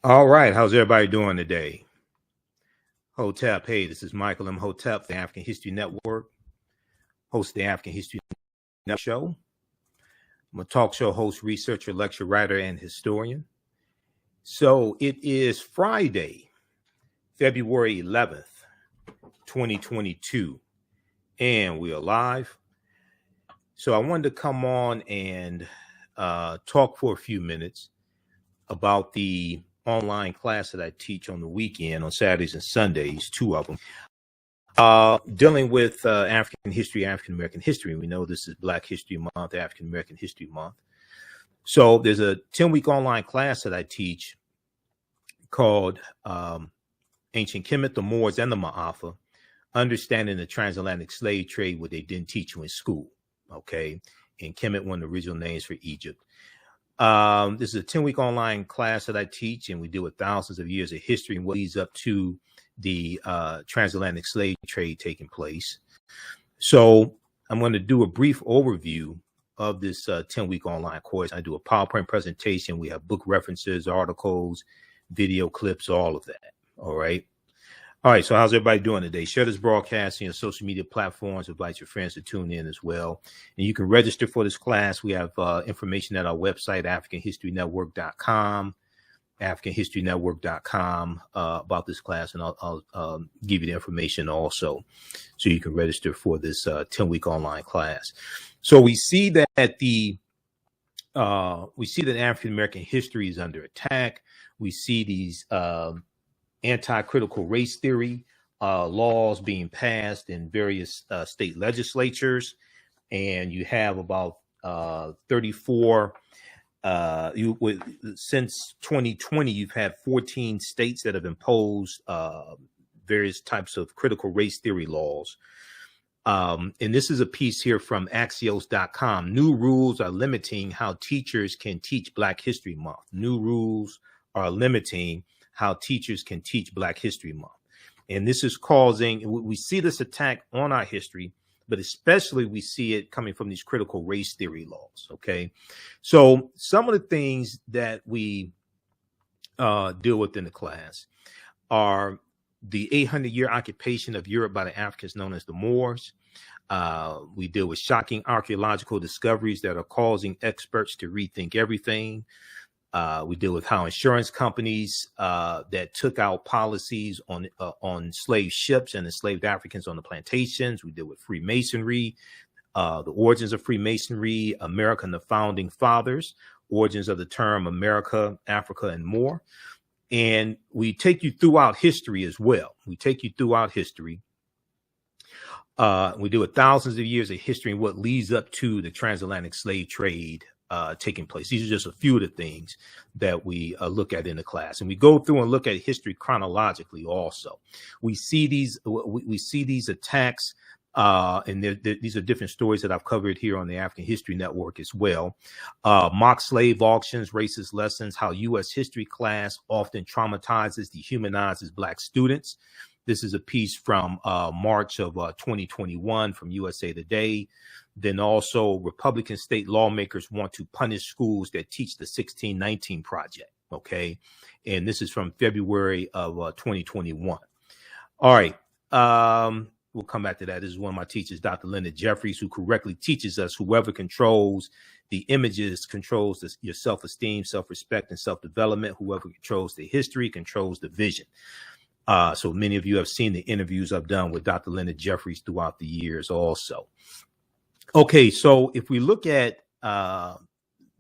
All right, how's everybody doing today? Hotep, hey, this is Michael Imhotep, the African History Network, host of the African History Network show. I'm a talk show host, researcher, lecturer, writer, and historian. So it is Friday, February 11th, 2022, and we are live. So I wanted to come on and talk for a few minutes about the online class that I teach on the weekend, on Saturdays and Sundays, two of them, dealing with African history, African American history. We know this is Black History Month, African American History Month. So there's a 10-week online class that I teach called Ancient Kemet, the Moors, and the Maafa, Understanding the Transatlantic Slave Trade, what they didn't teach you in school. Okay. And Kemet, one of the original names for Egypt. This is a 10-week online class that I teach, and we deal with thousands of years of history and what leads up to the transatlantic slave trade taking place. So I'm going to do a brief overview of this 10-week online course. I do a PowerPoint presentation. We have book references, articles, video clips, all of that. All right. All right, so how's everybody doing today? Share this broadcast on your social media platforms. Invite your friends to tune in as well. And you can register for this class. We have information at our website, AfricanHistoryNetwork.com, AfricanHistoryNetwork.com about this class. And I'll give you the information also so you can register for this 10-week online class. So we see that African-American history is under attack. We see these anti-critical race theory laws being passed in various state legislatures, and you have about 34 since 2020 you've had 14 states that have imposed various types of critical race theory laws. And this is a piece here from Axios.com. New rules are limiting how teachers can teach Black History Month. New rules are limiting how teachers can teach Black History Month. And this is causing, we see this attack on our history, but especially we see it coming from these critical race theory laws. Okay. So some of the things that we deal with in the class are the 800-year occupation of Europe by the Africans known as the Moors. We deal with shocking archaeological discoveries that are causing experts to rethink everything. We deal with how insurance companies that took out policies on slave ships and enslaved Africans on the plantations. We deal with Freemasonry, the origins of Freemasonry, America and the Founding Fathers, origins of the term America, Africa, and more. And we take you throughout history as well. We take you throughout history. We deal with thousands of years of history and what leads up to the transatlantic slave trade taking place. These are just a few of the things that we look at in the class, and we go through and look at history chronologically. Also, we see these attacks, and these are different stories that I've covered here on the African History Network as well. Mock slave auctions, racist lessons, how U.S. history class often traumatizes, dehumanizes Black students. This is a piece from March of 2021 from USA Today. Then also Republican state lawmakers want to punish schools that teach the 1619 Project. Okay. And this is from February of 2021. All right. We'll come back to that. This is one of my teachers, Dr. Leonard Jeffries, who correctly teaches us whoever controls the images controls your self-esteem, self-respect, and self-development. Whoever controls the history controls the vision. So many of you have seen the interviews I've done with Dr. Leonard Jeffries throughout the years also. Okay, so if we look at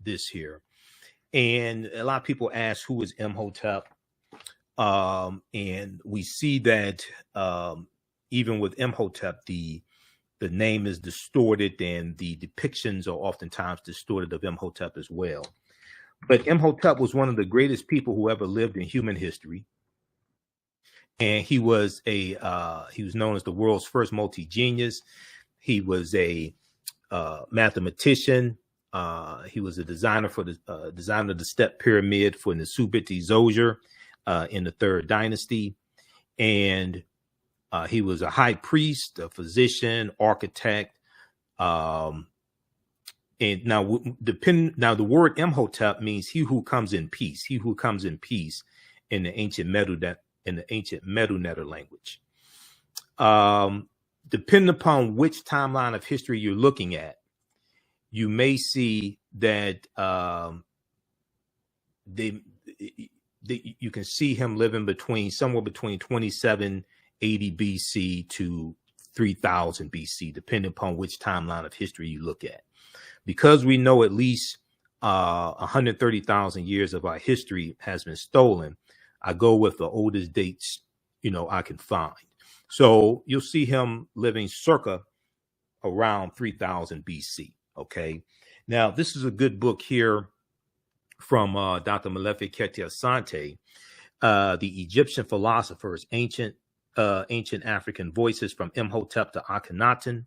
this here, and a lot of people ask, who is Imhotep? And we see that even with Imhotep, the name is distorted and the depictions are oftentimes distorted of Imhotep as well. But Imhotep was one of the greatest people who ever lived in human history. And he was known as the world's first multi-genius. He was a mathematician. He was a designer for the designer of the step pyramid for Nesubiti-Zoser in the Third Dynasty. And he was a high priest, a physician, architect. And now the word Imhotep means he who comes in peace, he who comes in peace. in the ancient Medu language. Depending upon which timeline of history you're looking at, you may see that you can see him living somewhere between 2780 BC to 3000 BC, depending upon which timeline of history you look at. Because we know at least 130,000 years of our history has been stolen, I go with the oldest dates, I can find. So you'll see him living circa around 3000 BC. Okay. Now, this is a good book here from Dr. Malefi Kete Asante, The Egyptian Philosophers, Ancient African Voices from Imhotep to Akhenaten.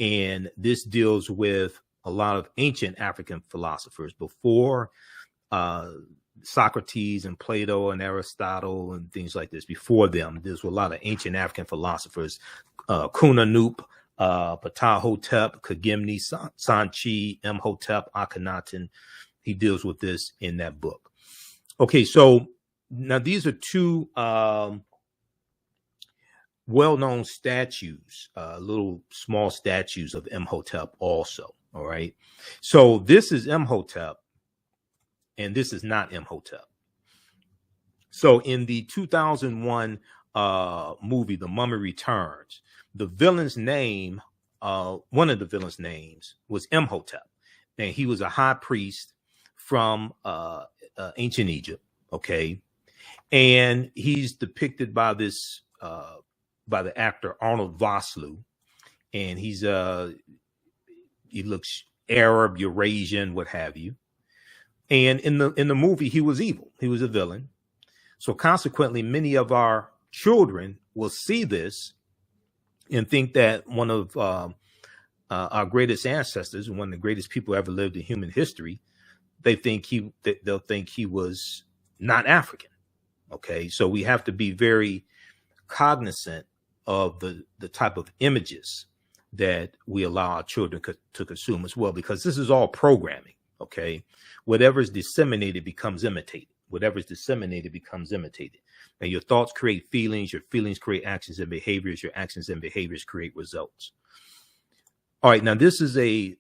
And this deals with a lot of ancient African philosophers before Socrates and Plato and Aristotle and things like this. Before them, there's a lot of ancient African philosophers, Kunanup, Ptahhotep, Kagimni, Sanchi, Imhotep, Akhenaten. He deals with this in that book. Okay, so now these are two well-known statues, little small statues of Imhotep also. All right. So this is Imhotep and this is not Imhotep. So in the 2001 movie, The Mummy Returns, the villain's name, one of the villain's names was Imhotep. And he was a high priest from ancient Egypt. Okay. And he's depicted by this, by the actor Arnold Vosloo. And he looks Arab, Eurasian, what have you. And in the movie, he was evil. He was a villain. So consequently, many of our children will see this and think that one of our greatest ancestors and one of the greatest people ever lived in human history, they'll think he was not African. Okay, so we have to be very cognizant of the type of images that we allow our children to consume as well, because this is all programming. Okay, whatever is disseminated becomes imitated. Whatever is disseminated becomes imitated. And your thoughts create feelings. Your feelings create actions and behaviors. Your actions and behaviors create results. All right, now this is a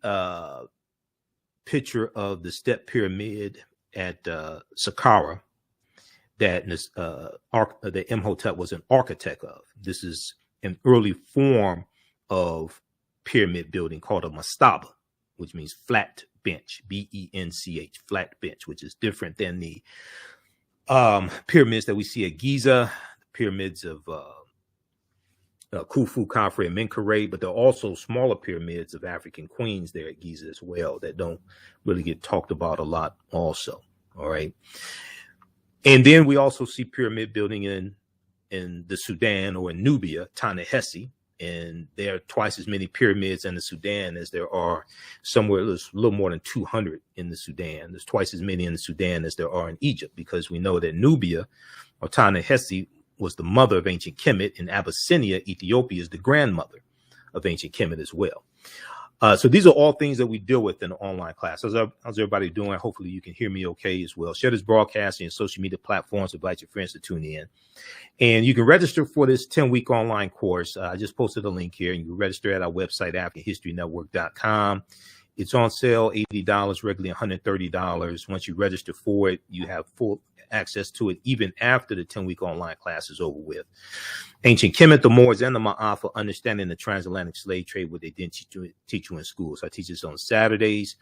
picture of the step pyramid at Saqqara that Imhotep was an architect of. This is an early form of pyramid building called a mastaba, which means flat bench, B-E-N-C-H, flat bench, which is different than the pyramids that we see at Giza, the pyramids of Khufu, Khafre, and Menkaure, but there are also smaller pyramids of African queens there at Giza as well that don't really get talked about a lot also. All right. And then we also see pyramid building in the Sudan or in Nubia, Ta-Nehesi, and there are twice as many pyramids in the Sudan as there are somewhere. There's a little more than 200 in the Sudan. There's twice as many in the Sudan as there are in Egypt, because we know that Nubia or Ta-Nehesi was the mother of ancient Kemet, and Abyssinia, Ethiopia, is the grandmother of ancient Kemet as well. So these are all things that we deal with in the online class. How's everybody doing? Hopefully you can hear me okay as well. Share this broadcast on your social media platforms. Invite your friends to tune in. And you can register for this 10-week online course. I just posted a link here, and you can register at our website, AfricanHistoryNetwork.com. It's on sale, $80, regularly $130. Once you register for it, you have full access to it even after the 10-week online class is over with. Ancient Kemet, the Moors, and the Maafa, understanding the transatlantic slave trade, what they didn't teach you in school. So I teach this on Saturdays,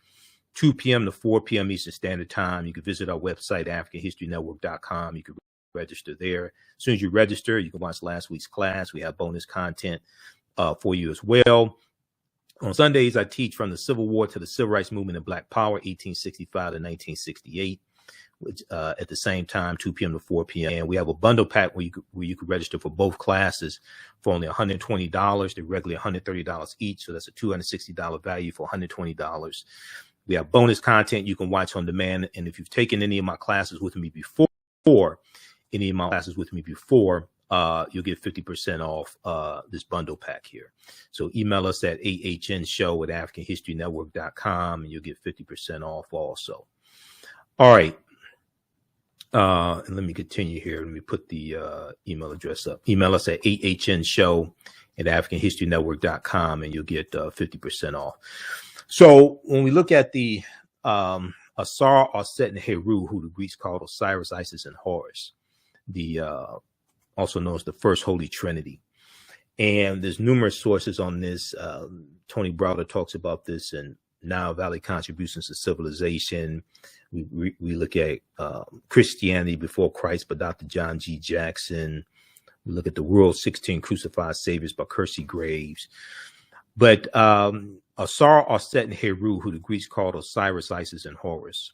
2 p.m. to 4 p.m. Eastern Standard Time. You can visit our website, AfricanHistoryNetwork.com. You can register there. As soon as you register, you can watch last week's class. We have bonus content for you as well. On Sundays, I teach from the Civil War to the Civil Rights Movement and Black Power, 1865 to 1968. Which, at the same time, 2 p.m. to 4 p.m. And we have a bundle pack where you can register for both classes for only $120. They're regularly $130 each, so that's a $260 value for $120. We have bonus content you can watch on demand, and if you've taken any of my classes with me before, you'll get 50% off this bundle pack here. So email us at ahnshow@AfricanHistoryNetwork.com, and you'll get 50% off also. All right. And let me continue here. Let me put the email address up. Email us at ahnshow@africanhistorynetwork.com and you'll get 50% off. So when we look at the Asar, Aset, and Heru, who the Greeks called Osiris, Isis, and Horus, the also known as the First Holy Trinity. And there's numerous sources on this. Tony Browder talks about this in Nile Valley Contributions to Civilization. We look at Christianity Before Christ by Dr. John G. Jackson. We look at the World's 16 Crucified Saviors by Kersey Graves. But Asar, Aset, and Heru, who the Greeks called Osiris, Isis, and Horus.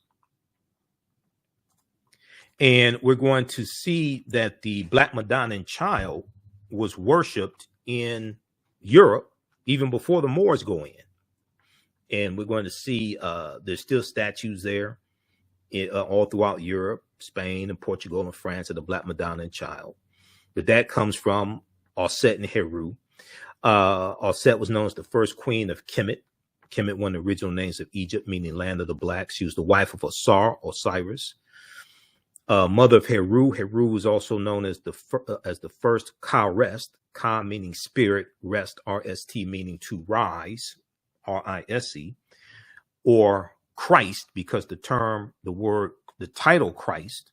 And we're going to see that the Black Madonnan child was worshipped in Europe even before the Moors go in. And we're going to see there's still statues there all throughout Europe, Spain, and Portugal, and France of the Black Madonnan child. But that comes from Aset and Heru. Aset was known as the first queen of Kemet. Kemet, one of the original names of Egypt, meaning land of the blacks. She was the wife of Asar, Osiris. Mother of Heru. Heru was also known as the first Ka Rest. Ka meaning spirit, rest, R-S-T meaning to rise, R-I-S-E, or Christ, because the title Christ,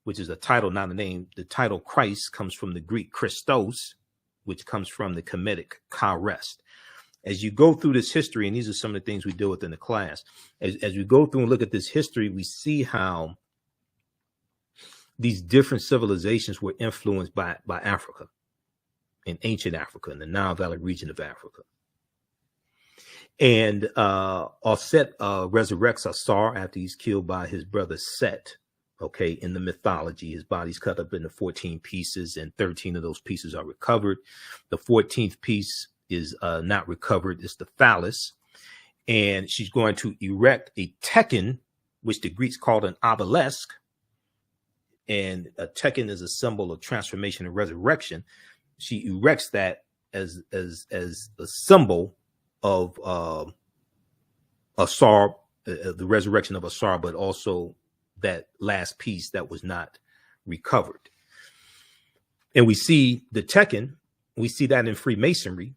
which is a title, not a name, the title Christ comes from the Greek Christos, which comes from the Kemetic Ka Rest. As you go through this history, and these are some of the things we deal with in the class, as we go through and look at this history, we see how these different civilizations were influenced by Africa, in ancient Africa, in the Nile Valley region of Africa. And Aset resurrects Asar after he's killed by his brother Set. Okay, in the mythology, his body's cut up into 14 pieces, and 13 of those pieces are recovered. The 14th piece is not recovered. It's the phallus. And she's going to erect a tekken, which the Greeks called an obelisk. And a tekken is a symbol of transformation and resurrection. She erects that as a symbol of Asar, the resurrection of Asar, but also that last piece that was not recovered. And we see the tekken, we see that in Freemasonry,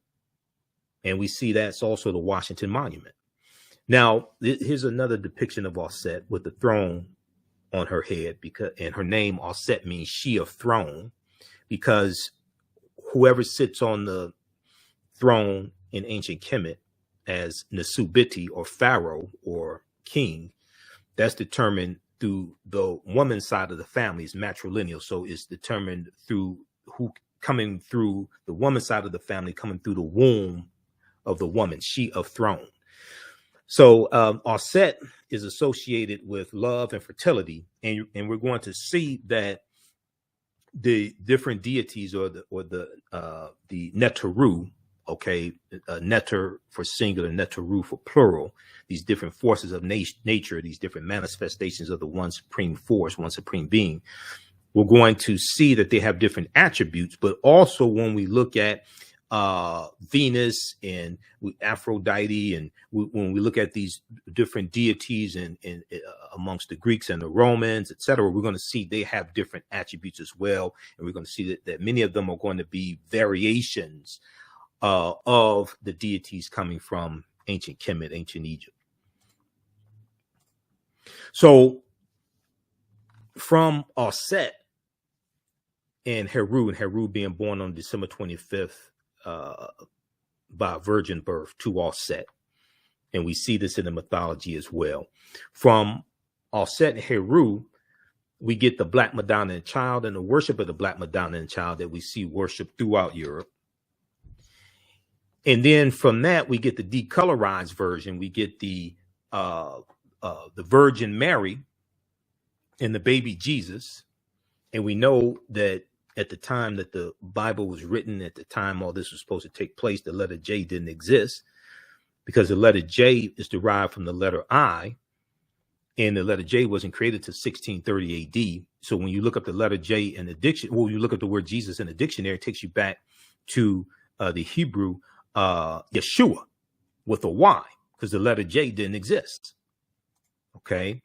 and we see that's also the Washington Monument. Now, here's another depiction of Aset with the throne on her head, and her name Aset means she of throne, because whoever sits on the throne in ancient Kemet as Nesubiti, or Pharaoh, or king, that's determined through the woman's side of the family, is matrilineal. So it's determined through who coming through the woman's side of the family, coming through the womb of the woman, she of throne. So Aset is associated with love and fertility, and we're going to see that the different deities, or the Neteru, okay, Neter for singular, Neteru for plural, these different forces of nature, these different manifestations of the one supreme force, one supreme being, we're going to see that they have different attributes. But also when we look at Venus and Aphrodite, and when we look at these different deities and amongst the Greeks and the Romans, etc., we're going to see they have different attributes as well. And we're going to see that many of them are going to be variations of the deities coming from ancient Kemet, ancient Egypt. So from Aset and Heru being born on December 25th, by virgin birth to Aset. And we see this in the mythology as well. From Aset and Heru, we get the Black Madonnan child and the worship of the Black Madonnan child that we see worshiped throughout Europe. And then from that, we get the decolorized version. We get the Virgin Mary and the baby Jesus. And we know that at the time that the Bible was written, at the time all this was supposed to take place, the letter J didn't exist, because the letter J is derived from the letter I, and the letter J wasn't created till 1630 AD. So when you look up the letter J in the dictionary, well, you look up the word Jesus in the dictionary, it takes you back to the Hebrew Yeshua with a Y, because the letter J didn't exist. Okay.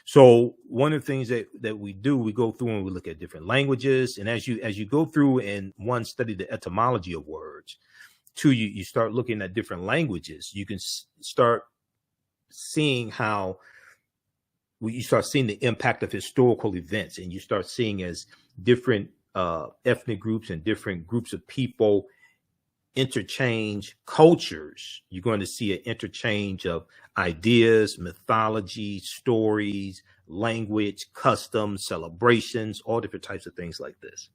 So one of the things that we do, we go through and we look at different languages. And as you go through and one, study the etymology of words, two, you start looking at different languages, you can start seeing how you start seeing the impact of historical events, and you start seeing as different ethnic groups and different groups of people interchange cultures. You're going to see an interchange of ideas, mythology, stories, language, customs, celebrations, all different types of things like this.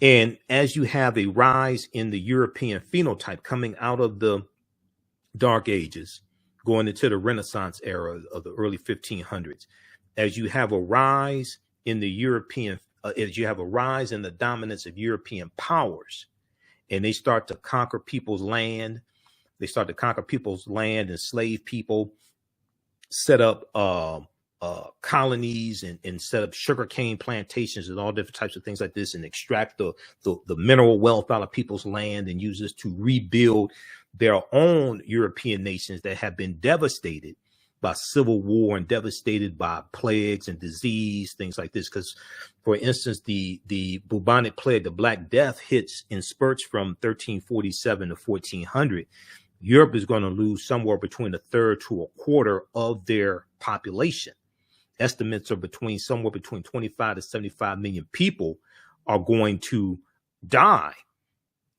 And as you have a rise in the European phenotype coming out of the Dark Ages, going into the Renaissance era of the early 1500s, as you have a rise in the European, as you have a rise in the dominance of European powers, and they start to conquer people's land, enslave people, set up colonies and set up sugarcane plantations and all different types of things like this, and extract the mineral wealth out of people's land and use this to rebuild their own European nations that have been devastated by civil war and devastated by plagues and disease, things like this. Because, for instance, the bubonic plague, the Black Death, hits in spurts from 1347 to 1400. Europe is going to lose somewhere between a third to a quarter of their population. Estimates are somewhere between 25 to 75 million people are going to die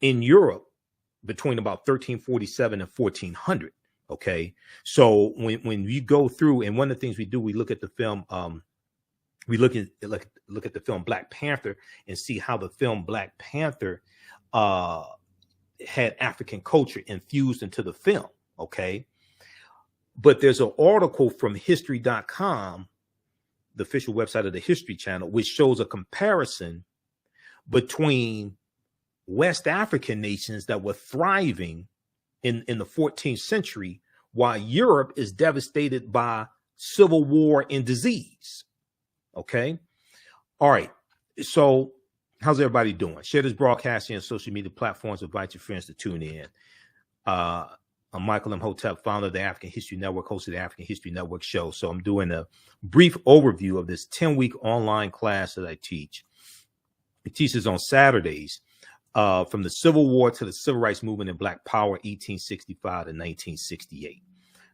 in Europe between about 1347 and 1400. Okay, so when you go through, and one of the things we do, we look at the film, we look at the film Black Panther and see how the film Black Panther had African culture infused into the film. Okay, but there's an article from history.com, the official website of the History Channel, which shows a comparison between West African nations that were thriving in the 14th century, while Europe is devastated by civil war and disease. Okay. All right. So how's everybody doing? Share this broadcasting on social media platforms. Invite your friends to tune in. I'm Michael Imhotep, founder of the African History Network, host of the African History Network show. So I'm doing a brief overview of this 10-week online class that I teach. It teaches on Saturdays, from the Civil War to the Civil Rights Movement and Black Power, 1865 to 1968.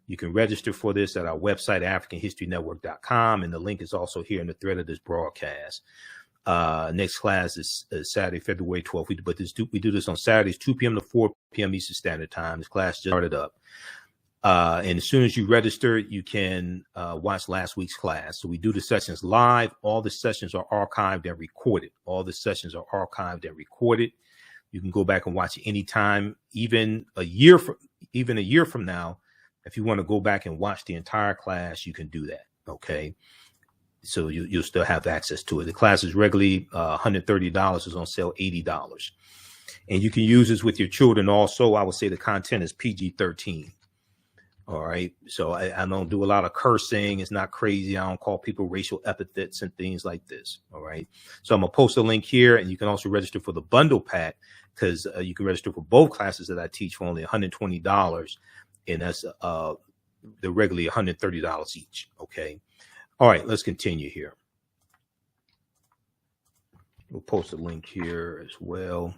You can register for this at our website, AfricanHistoryNetwork.com, and the link is also here in the thread of this broadcast. Next class is Saturday, February 12th. We do this on Saturdays, 2 p.m. to 4 p.m. Eastern Standard Time. This class just started up. And as soon as you register, you can watch last week's class. So we do the sessions live. All the sessions are archived and recorded. You can go back and watch it anytime, even a year from now. If you want to go back and watch the entire class, you can do that. Okay. So you'll still have access to it. The class is regularly $130. It's on sale $80. And you can use this with your children also. I would say the content is PG-13. All right. So I don't do a lot of cursing. It's not crazy. I don't call people racial epithets and things like this. All right. So I'm going to post a link here, and you can also register for the bundle pack, because you can register for both classes that I teach for only $120. And that's they're regularly $130 each. Okay. All right. Let's continue here. We'll post a link here as well.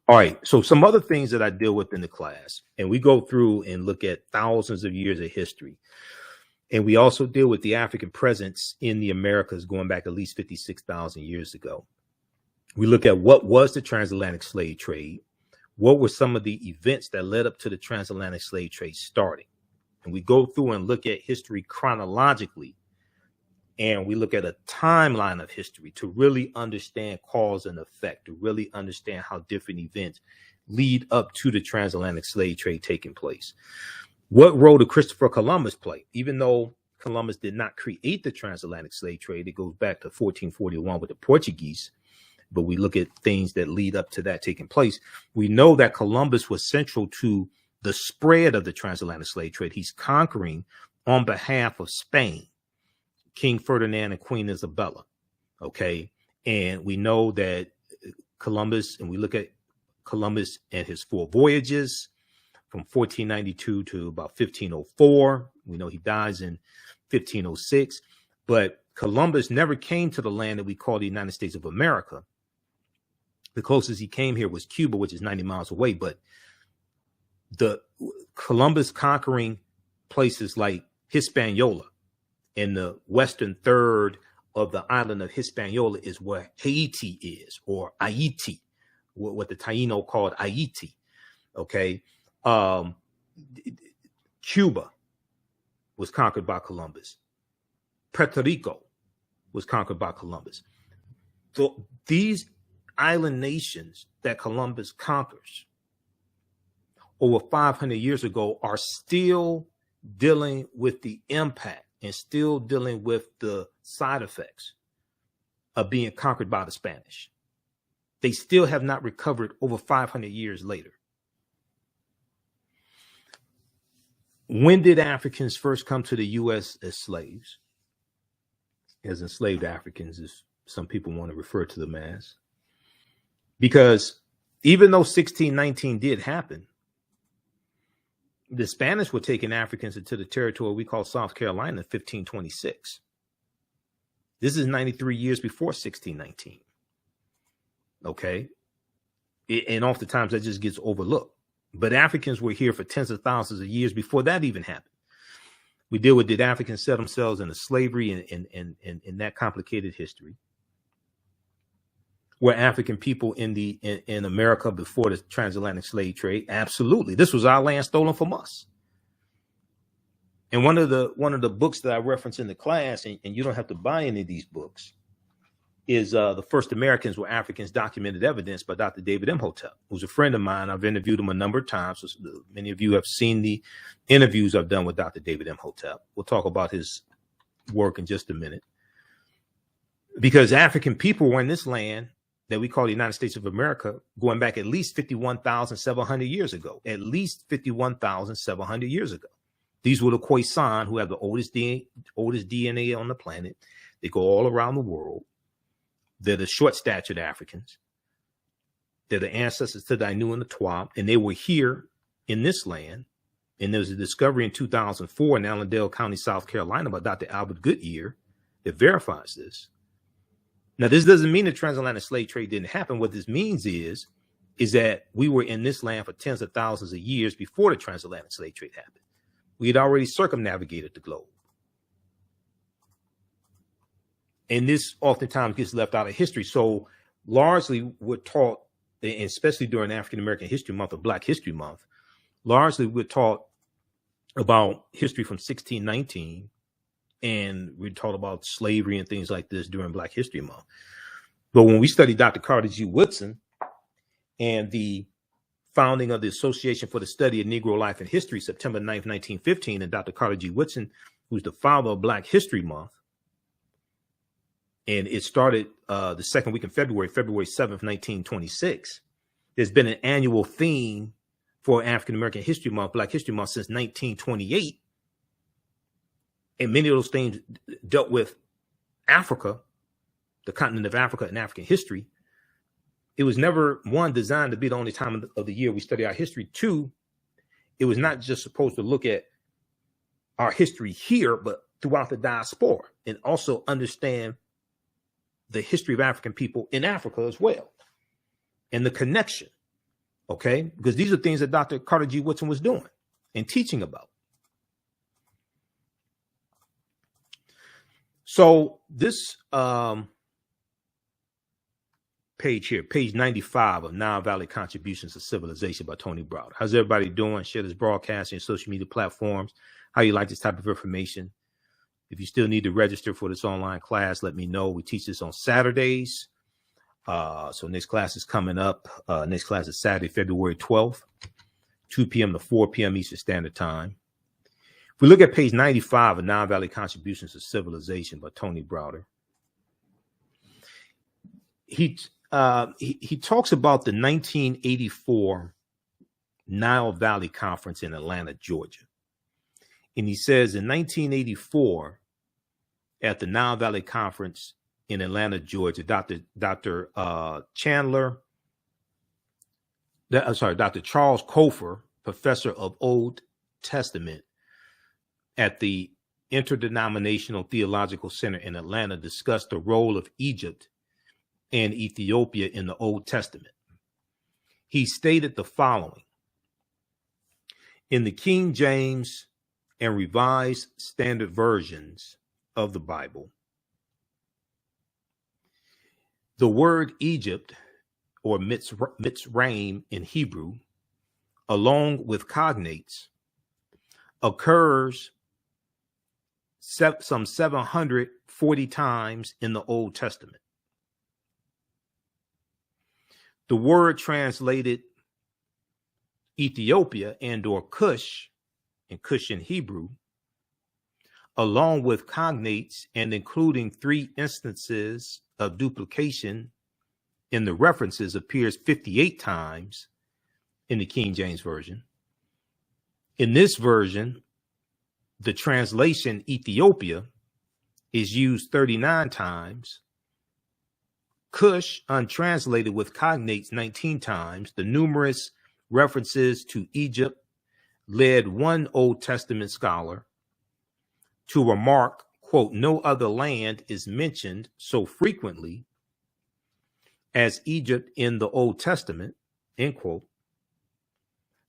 All right. So some other things that I deal with in the class, and we go through and look at thousands of years of history. And we also deal with the African presence in the Americas going back at least 56,000 years ago. We look at what was the transatlantic slave trade. What were some of the events that led up to the transatlantic slave trade starting? And we go through and look at history chronologically. And we look at a timeline of history to really understand cause and effect, to really understand how different events lead up to the transatlantic slave trade taking place. What role did Christopher Columbus play? Even though Columbus did not create the transatlantic slave trade, it goes back to 1441 with the Portuguese. But we look at things that lead up to that taking place. We know that Columbus was central to the spread of the transatlantic slave trade. He's conquering on behalf of Spain, King Ferdinand and Queen Isabella. Okay. And we know that Columbus, and we look at Columbus and his 4 voyages from 1492 to about 1504. We know he dies in 1506. But Columbus never came to the land that we call the United States of America. The closest he came here was Cuba, which is 90 miles away. But the Columbus conquering places like Hispaniola and the western third of the island of Hispaniola is where Haiti is, or Haiti, what the Taino called Haiti. Okay. Cuba was conquered by Columbus. Puerto Rico was conquered by Columbus. So these island nations that Columbus conquers over 500 years ago are still dealing with the impact and still dealing with the side effects of being conquered by the Spanish. They still have not recovered over 500 years later. When did Africans first come to the U.S. as slaves? As enslaved Africans, as some people want to refer to them as. Because even though 1619 did happen, the Spanish were taking Africans into the territory we call South Carolina in 1526. This is 93 years before 1619. Okay. And oftentimes that just gets overlooked. But Africans were here for tens of thousands of years before that even happened. We deal with, did Africans set themselves into slavery and that complicated history? Were African people in America before the transatlantic slave trade? Absolutely. This was our land stolen from us. And one of the books that I reference in the class, and you don't have to buy any of these books, is The First Americans Were Africans, Documented Evidence by Dr. David Imhotep, who's a friend of mine. I've interviewed him a number of times. So many of you have seen the interviews I've done with Dr. David Imhotep. We'll talk about his work in just a minute. Because African people were in this land that we call the United States of America going back at least 51,700 years ago. At least 51,700 years ago. These were the Khoisan, who have the oldest DNA on the planet. They go all around the world. They're the short-statured Africans. They're the ancestors to the Ainu and the Twa, and they were here in this land. And there was a discovery in 2004 in Allendale County, South Carolina, by Dr. Albert Goodyear that verifies this. Now, this doesn't mean the transatlantic slave trade didn't happen. What this means is that we were in this land for tens of thousands of years before the transatlantic slave trade happened. We had already circumnavigated the globe. And this oftentimes gets left out of history. So largely we're taught, and especially during African American History Month or Black History Month, largely we're taught about history from 1619, and we're taught about slavery and things like this during Black History Month. But when we study Dr. Carter G. Woodson and the founding of the Association for the Study of Negro Life and History, September 9th, 1915, and Dr. Carter G. Woodson, who's the father of Black History Month, and it started the second week in February 7th, 1926. There's been an annual theme for African American History Month, Black History Month, since 1928. And many of those things dealt with Africa, the continent of Africa, and African history. It was never, one, designed to be the only time of the year we study our history. Two, it was not just supposed to look at our history here, but throughout the diaspora, and also understand the history of African people in Africa as well, and the connection, okay? Because these are things that Dr. Carter G. Woodson was doing and teaching about. So this page here, page 95 of Nile Valley Contributions to Civilization by Tony Browder. How's everybody doing? Share this broadcast on your social media platforms. How you like this type of information? If you still need to register for this online class, let me know. We teach this on Saturdays. So next class is coming up. Next class is Saturday, February 12th, 2 p.m. to 4 p.m. Eastern Standard Time. If we look at page 95 of Nile Valley Contributions to Civilization by Tony Browder, he talks about the 1984 Nile Valley Conference in Atlanta, Georgia. And he says in 1984, at the Nile Valley Conference in Atlanta, Georgia, Dr. Charles Kofer, professor of Old Testament at the Interdenominational Theological Center in Atlanta, discussed the role of Egypt and Ethiopia in the Old Testament. He stated the following: in the King James and Revised Standard versions of the Bible, the word Egypt, or Mitzrayim in Hebrew, along with cognates, occurs some 740 times in the Old Testament. The word translated Ethiopia and or Cush, and Cush in Hebrew, along with cognates and including 3 instances of duplication in the references, appears 58 times in the King James Version. In this version, the translation Ethiopia is used 39 times. Cush, untranslated with cognates, 19 times. The numerous references to Egypt led one Old Testament scholar to remark, quote, no other land is mentioned so frequently as Egypt in the Old Testament, end quote.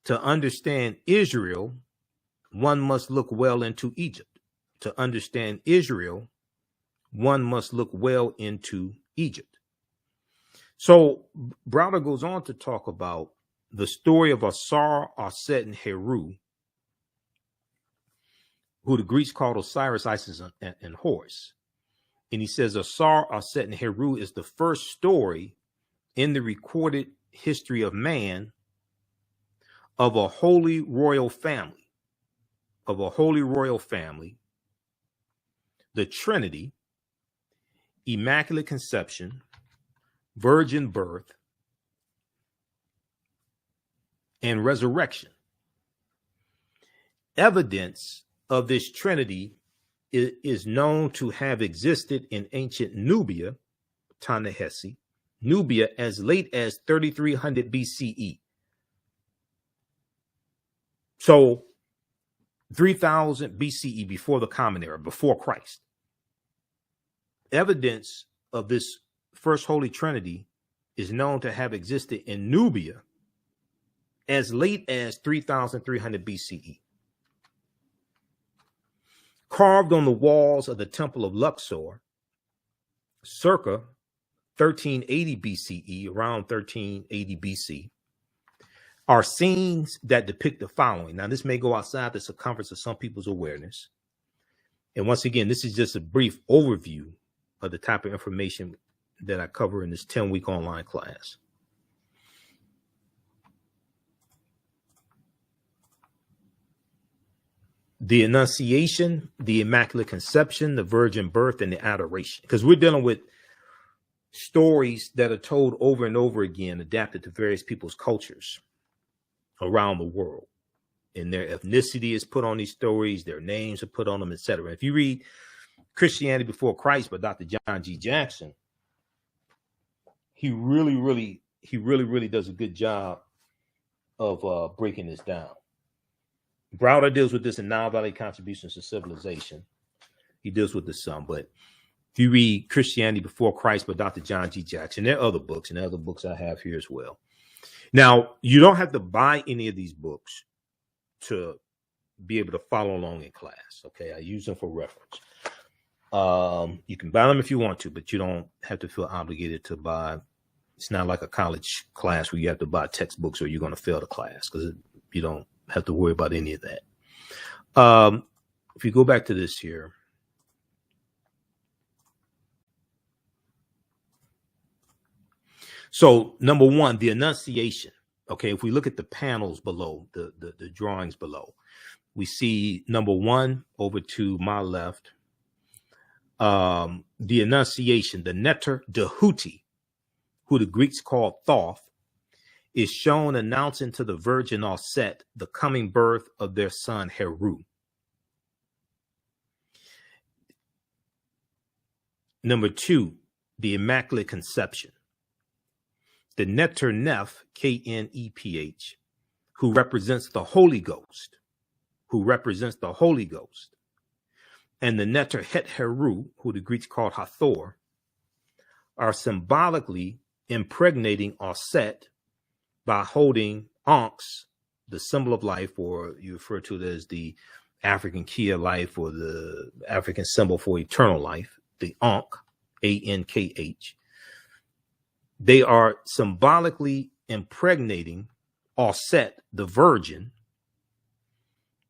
To understand Israel, one must look well into Egypt. To understand Israel, one must look well into Egypt. So Browder goes on to talk about the story of Asar, Aset, and Heru, who the Greeks called Osiris, Isis, and Horus. And he says Asar, Aset, and Heru is the first story in the recorded history of man of a holy royal family, the Trinity, Immaculate Conception, virgin birth, and resurrection. Evidence of this Trinity is known to have existed in ancient Nubia, Ta-Nehesi, Nubia, as late as 3300 BCE. So 3000 BCE, before the Common Era, before Christ. Evidence of this first Holy Trinity is known to have existed in Nubia as late as 3300 BCE. Carved on the walls of the Temple of Luxor, circa 1380 BCE, around 1380 BC, are scenes that depict the following. Now, this may go outside the circumference of some people's awareness. And once again, this is just a brief overview of the type of information that I cover in this 10-week online class. The Annunciation, the Immaculate Conception, the Virgin Birth, and the Adoration. Because we're dealing with stories that are told over and over again, adapted to various people's cultures around the world. And their ethnicity is put on these stories, their names are put on them, etc. If you read Christianity Before Christ by Dr. John G. Jackson, he really does a good job of breaking this down. Browder deals with this in Nile Valley Contributions to Civilization. He deals with this some, but if you read Christianity Before Christ by Dr. John G. Jackson, there are other books, and other books I have here as well. Now, you don't have to buy any of these books to be able to follow along in class. Okay, I use them for reference. You can buy them if you want to, but you don't have to feel obligated to buy. It's not like a college class where you have to buy textbooks or you're going to fail the class, because you don't have to worry about any of that. If you go back to this here. So number one, the Annunciation. Okay, if we look at the panels below, the drawings below, we see number one over to my left, the Annunciation, the Neter Dehuti, who the Greeks called Thoth, is shown announcing to the Virgin Aset the coming birth of their son Heru. Number two, the Immaculate Conception. The Neter Neph, Kneph, who represents the Holy Ghost, and the Neter Het Heru, who the Greeks called Hathor, are symbolically impregnating Aset by holding Ankhs, the symbol of life, or you refer to it as the African key of life, or the African symbol for eternal life, the Ankh, Ankh. They are symbolically impregnating Aset, the virgin,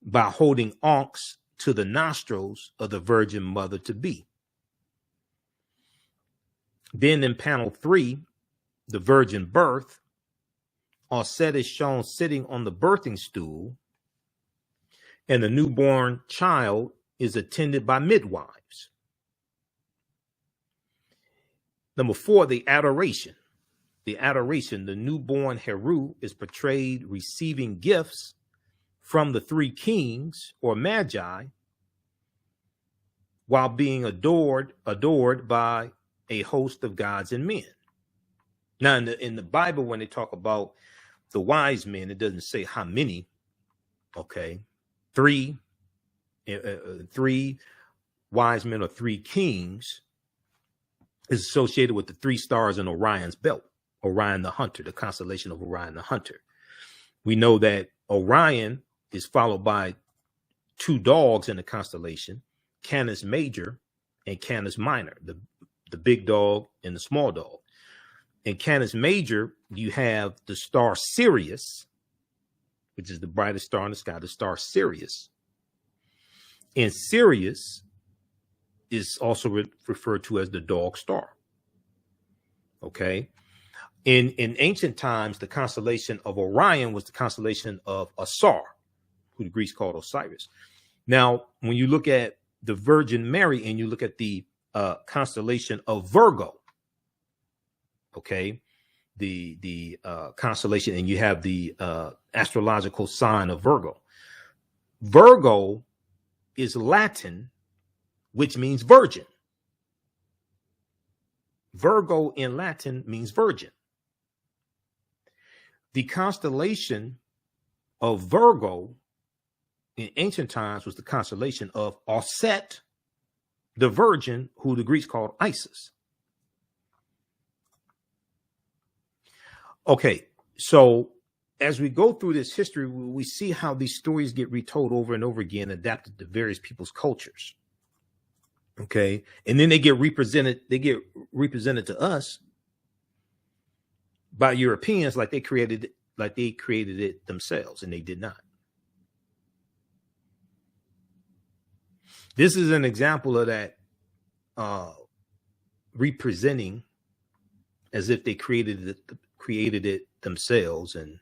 by holding Ankhs to the nostrils of the virgin mother to be. Then in panel 3, the virgin birth, Aset is shown sitting on the birthing stool, and the newborn child is attended by midwives. Number 4, the adoration. The adoration, the newborn Heru is portrayed receiving gifts from the 3 kings or magi while being adored by a host of gods and men. Now, in the Bible, when they talk about the wise men, it doesn't say how many. Okay, 3 wise men or 3 kings is associated with the 3 stars in Orion's belt. Orion the hunter, the constellation of Orion the hunter. We know that Orion is followed by 2 dogs in the constellation, Canis Major and Canis Minor, the big dog and the small dog. In Canis Major, you have the star Sirius, which is the brightest star in the sky, the star Sirius. And Sirius is also referred to as the dog star. Okay. In ancient times, the constellation of Orion was the constellation of Asar, who the Greeks called Osiris. Now, when you look at the Virgin Mary and you look at the constellation of Virgo, okay, the constellation, and you have the astrological sign of Virgo. Virgo is Latin, which means virgin. Virgo in Latin means virgin. The constellation of Virgo in ancient times was the constellation of Aset, the virgin, who the Greeks called Isis. Okay, so as we go through this history, we see how these stories get retold over and over again, adapted to various people's cultures. Okay, and then they get represented to us by Europeans like they created it themselves, and they did not. This is an example of that representing as if they created it themselves, and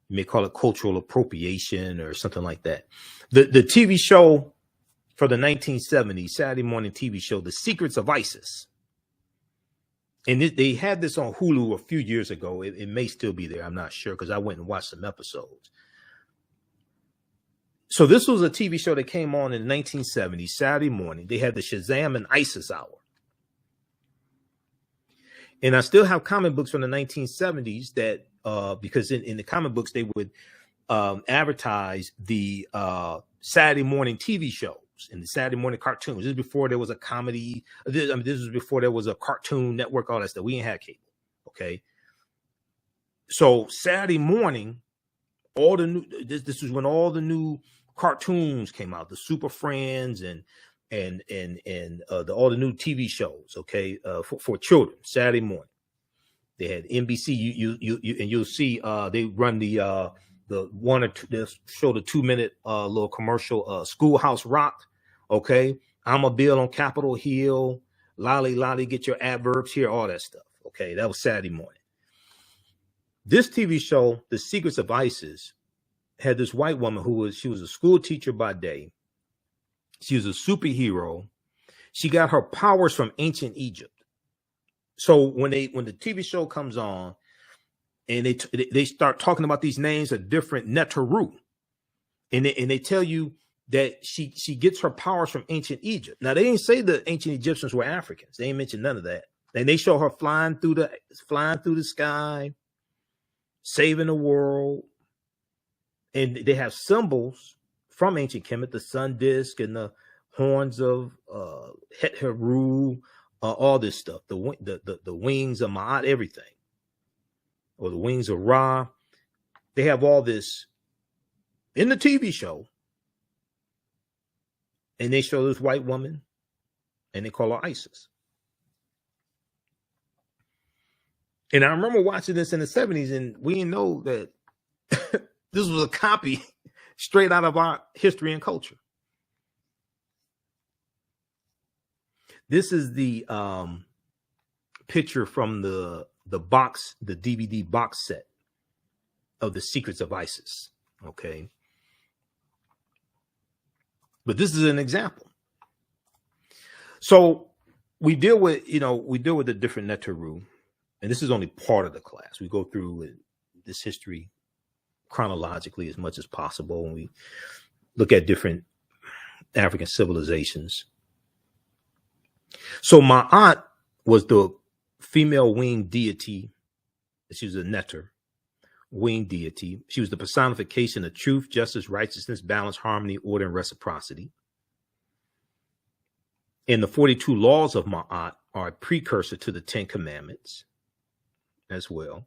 you may call it cultural appropriation or something like that. The TV show for the 1970s, Saturday morning TV show, The Secrets of Isis. And they had this on Hulu a few years ago. It may still be there. I'm not sure, because I went and watched some episodes. So this was a TV show that came on in the 1970s, Saturday morning. They had the Shazam and Isis hour. And I still have comic books from the 1970s that, because in the comic books, they would advertise the Saturday morning TV shows and the Saturday morning cartoons. This is before there was a comedy. This was before there was a Cartoon Network, all that stuff. We ain't had cable. Okay. So Saturday morning, all the new, this was when all the new cartoons came out, the Super Friends and all the new TV shows. Okay. For children, Saturday morning. They had NBC. You'll see they run the 1 or 2. They'll show the 2-minute little commercial. Schoolhouse Rock. Okay, I'm a Bill on Capitol Hill. Lolly, get your adverbs here. All that stuff. Okay, that was Saturday morning. This TV show, The Secrets of Isis, had this white woman she was a school teacher by day. She was a superhero. She got her powers from ancient Egypt. So when the TV show comes on, and they start talking about these names of different Neteru, and they tell you that she gets her powers from ancient Egypt. Now, they didn't say the ancient Egyptians were Africans. They ain't mentioned none of that. And they show her flying through the sky, saving the world. And they have symbols from ancient Kemet, the sun disk and the horns of Het Heru, all this stuff, the wings of Ma'at, everything, or the wings of Ra. They have all this in the TV show, and they show this white woman, and they call her Isis. And I remember watching this in the 70s, and we didn't know that this was a copy straight out of our history and culture. This is the picture from the DVD box set of The Secrets of Isis. Okay. But this is an example. So we deal with the different Neteru, and this is only part of the class. We go through this history chronologically as much as possible, and we look at different African civilizations. So Ma'at was the female winged deity. She was a Neter, winged deity. She was the personification of truth, justice, righteousness, balance, harmony, order, and reciprocity. And the 42 laws of Ma'at are a precursor to the 10 Commandments as well.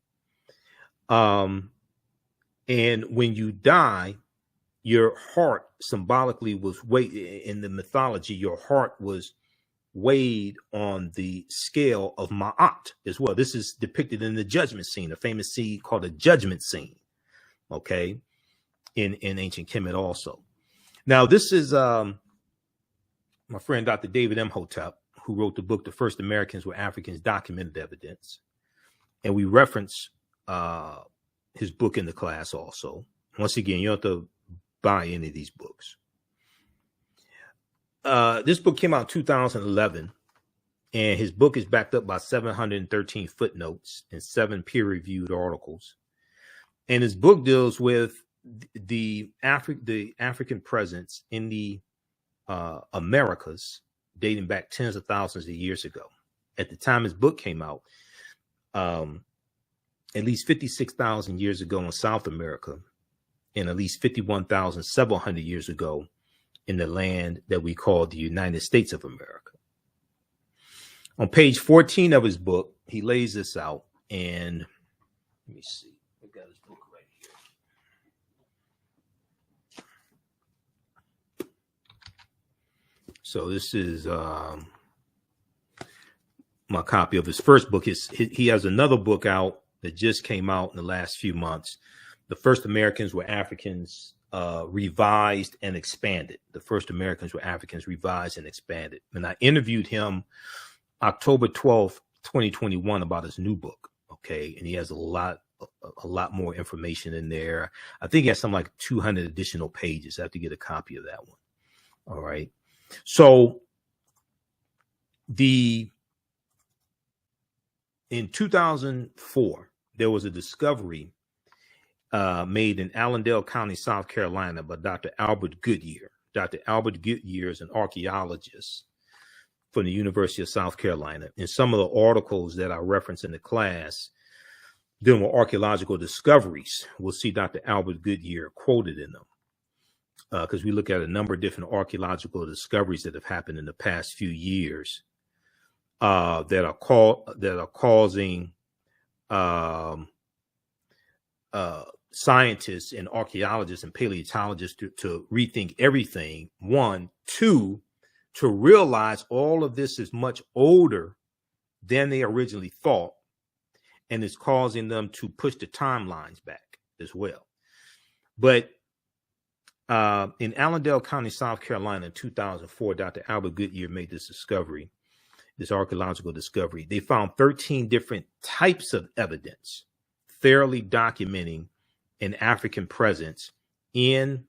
And when you die, your heart symbolically was weighed in the mythology. Your heart was weighed on the scale of Ma'at as well. This is depicted in the judgment scene, a famous scene called the judgment scene. Okay. In ancient Kemet also. Now, this is my friend, Dr. David Imhotep, who wrote the book, The First Americans Were Africans, Documented Evidence. And we reference his book in the class also. Once again, you don't have to buy any of these books. This book came out in 2011, and his book is backed up by 713 footnotes and 7 peer-reviewed articles. And his book deals with the African presence in the Americas dating back tens of thousands of years ago. At the time his book came out, at least 56,000 years ago in South America, and at least 51,700 years ago in the land that we call the United States of America. On page 14 of his book, he lays this out, and let me see. I got his book right here. So this is my copy of his first book. He has another book out that just came out in the last few months. The First Americans Were Africans, revised and expanded. The First Americans Were Africans, revised and expanded. And I interviewed him October 12th, 2021 about his new book. Okay. And he has a lot more information in there. I think he has something like 200 additional pages. I have to get a copy of that one. All right. So in 2004, there was a discovery made in Allendale County, South Carolina, by Dr. Albert Goodyear. Dr. Albert Goodyear is an archaeologist from the University of South Carolina. And some of the articles that I reference in the class dealing with archaeological discoveries, we'll see Dr. Albert Goodyear quoted in them. Because we look at a number of different archaeological discoveries that have happened in the past few years that are causing scientists and archaeologists and paleontologists to rethink everything. 1, 2, to realize all of this is much older than they originally thought, and it's causing them to push the timelines back as well. But in Allendale County, South Carolina, in 2004, Dr. Albert Goodyear made this discovery, this archaeological discovery. They found 13 different types of evidence thoroughly documenting an African presence in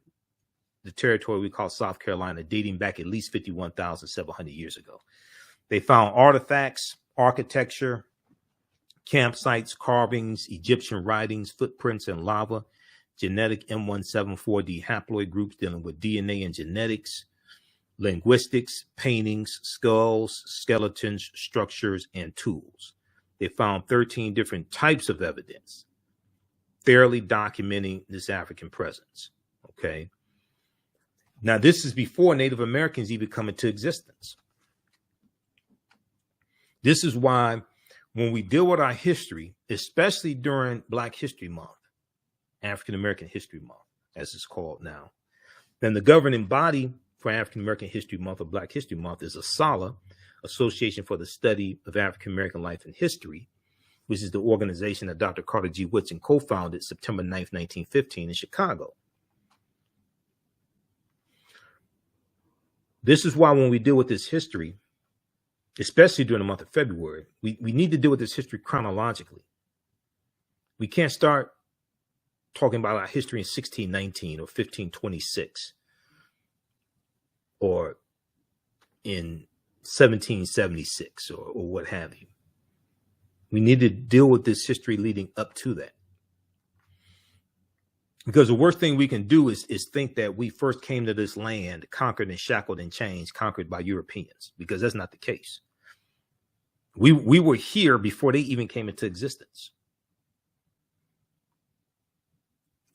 the territory we call South Carolina, dating back at least 51,700 years ago. They found artifacts, architecture, campsites, carvings, Egyptian writings, footprints, and lava, genetic M174D haploid groups dealing with DNA and genetics, linguistics, paintings, skulls, skeletons, structures, and tools. They found 13 different types of evidence thoroughly documenting this African presence. Okay. Now, this is before Native Americans even come into existence. This is why when we deal with our history, especially during Black History Month, African American History Month, as it's called now, then the governing body for African American History Month or Black History Month is ASALH, Association for the Study of African American Life and History, which is the organization that Dr. Carter G. Woodson co-founded September 9th, 1915 in Chicago. This is why when we deal with this history, especially during the month of February, we need to deal with this history chronologically. We can't start talking about our history in 1619 or 1526 or in 1776 or what have you. We need to deal with this history leading up to that. Because the worst thing we can do is think that we first came to this land conquered and shackled and chained, conquered by Europeans, because that's not the case. We were here before they even came into existence.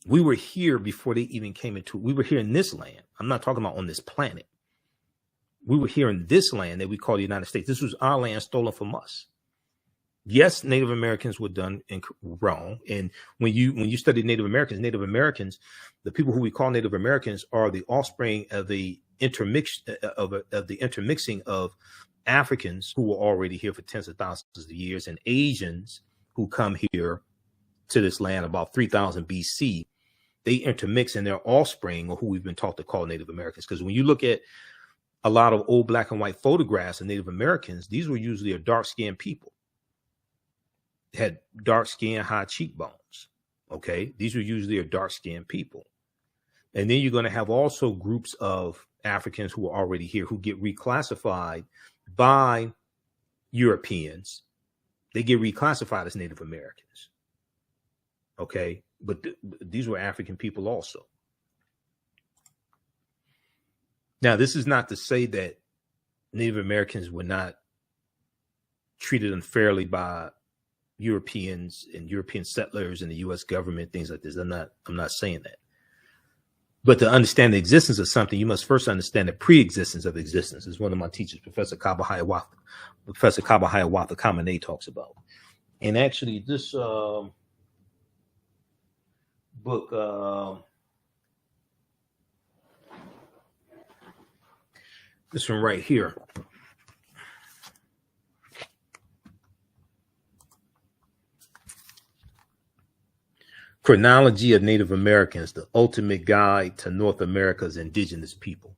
We were here before they even came into, we were here in this land. I'm not talking about on this planet. We were here in this land that we call the United States. This was our land stolen from us. Yes, Native Americans were done wrong. And when you study Native Americans, the people who we call Native Americans are the offspring of the intermixing of Africans who were already here for tens of thousands of years and Asians who come here to this land about 3000 BC. They intermix in their offspring, or who we've been taught to call Native Americans. Because when you look at a lot of old black and white photographs of Native Americans, these were usually a dark-skinned people. Had dark skin, high cheekbones. Okay, these were usually a dark skinned people. And then you're going to have also groups of Africans who are already here who get reclassified by Europeans. They get reclassified as Native Americans. Okay, but these were African people also. Now, this is not to say that Native Americans were not treated unfairly by Europeans and European settlers and the U.S. government, things like this. I'm not saying that. But to understand the existence of something, you must first understand the pre-existence of existence, as one of my teachers, Professor Kaba Hiawatha Kamene talks about. And actually, this book, this one right here, Chronology of Native Americans, the ultimate guide to North America's indigenous people.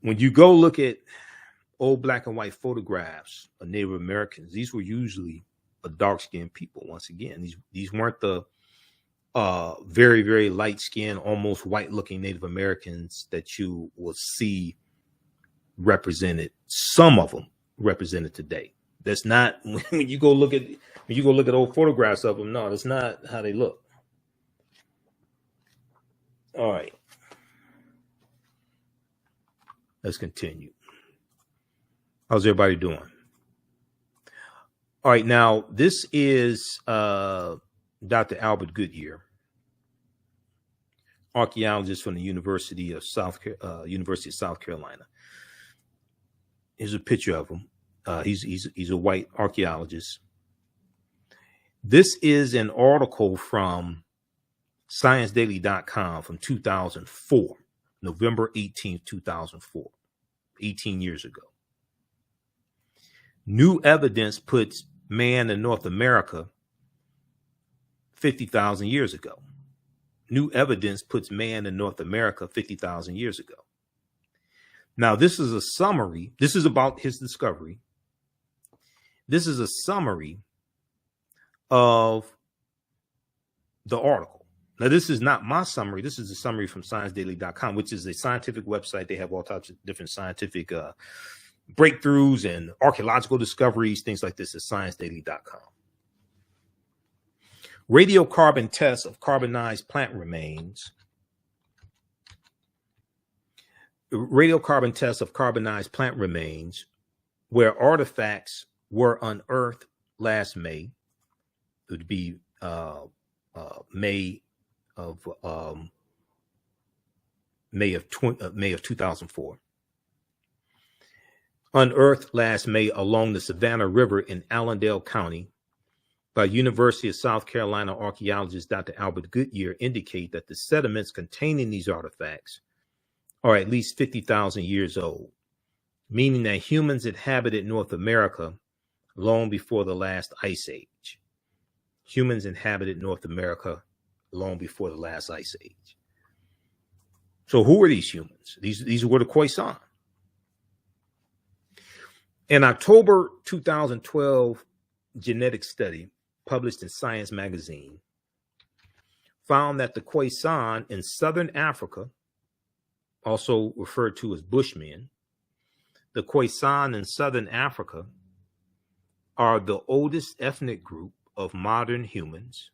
When you go look at old black and white photographs of Native Americans, these were usually a dark-skinned people. Once again, these weren't the very, very light-skinned, almost white-looking Native Americans that you will see represented, some of them represented today. That's not when you go look at old photographs of them. No, that's not how they look. All right. Let's continue. How's everybody doing? All right. Now, this is Dr. Albert Goodyear, archaeologist from the University of South Carolina. Here's a picture of him. He's a white archaeologist. This is an article from ScienceDaily.com from 2004, November 18th, 2004, 18 years ago. New evidence puts man in North America 50,000 years ago. New evidence puts man in North America 50,000 years ago. Now, this is a summary. This is about his discovery. This is a summary of the article. Now, this is not my summary. This is a summary from ScienceDaily.com, which is a scientific website. They have all types of different scientific breakthroughs and archaeological discoveries, things like this at ScienceDaily.com. Radiocarbon tests of carbonized plant remains. Radiocarbon tests of carbonized plant remains where artifacts were unearthed last May. It would be May of May of 2004. Unearthed last May along the Savannah River in Allendale County by University of South Carolina archaeologist Dr. Albert Goodyear indicate that the sediments containing these artifacts are at least 50,000 years old, meaning that humans inhabited North America long before the last ice age. Humans inhabited North America long before the last ice age. So who are these humans? These were the Khoisan. An October 2012 genetic study published in Science magazine found that the Khoisan in southern Africa, also referred to as Bushmen, the Khoisan in southern Africa are the oldest ethnic group of modern humans,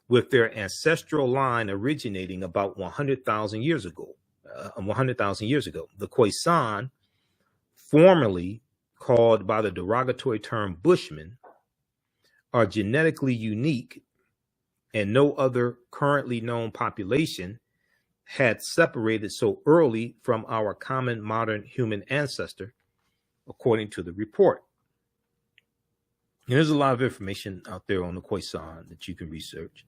with their ancestral line originating about 100,000 years ago. The Khoisan, formerly called by the derogatory term Bushmen, are genetically unique, and no other currently known population had separated so early from our common modern human ancestor, according to the report. And there's a lot of information out there on the Khoisan that you can research.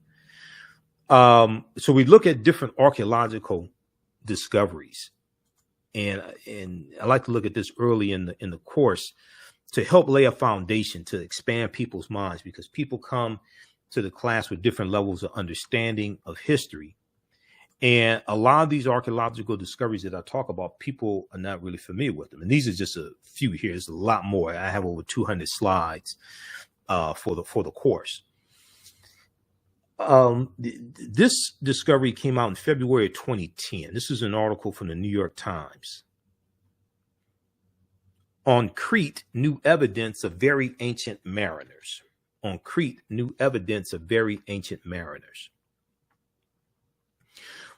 So we look at different archaeological discoveries, and I like to look at this early in the course to help lay a foundation to expand people's minds, because people come to the class with different levels of understanding of history. And a lot of these archaeological discoveries that I talk about, people are not really familiar with them. And these are just a few here. There's a lot more. I have over 200 slides for the course. This discovery came out in February of 2010. This is an article from the New York Times. On Crete, new evidence of very ancient mariners. On Crete, new evidence of very ancient mariners.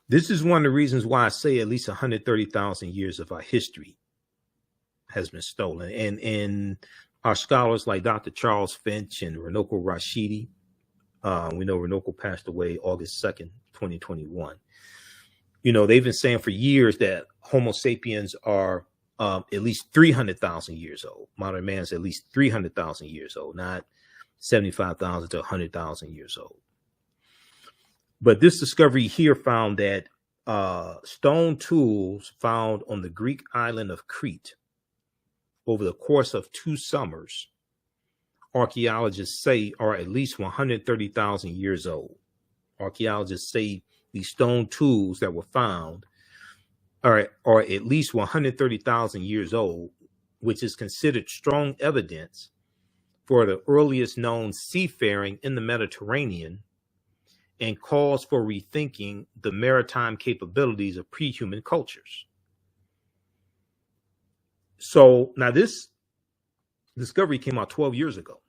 This is one of the reasons why I say at least 130,000 years of our history has been stolen. And our scholars like Dr. Charles Finch and Runoko Rashidi, we know Runoko passed away August 2nd, 2021. You know, they've been saying for years that Homo sapiens are at least 300,000 years old. Modern man is at least 300,000 years old, not 75,000 to 100,000 years old. But this discovery here found that stone tools found on the Greek island of Crete over the course of 2 summers, archaeologists say are at least 130,000 years old. Archaeologists say these stone tools that were found are at least 130,000 years old, which is considered strong evidence for the earliest known seafaring in the Mediterranean, and calls for rethinking the maritime capabilities of pre-human cultures. So now this discovery came out 12 years ago.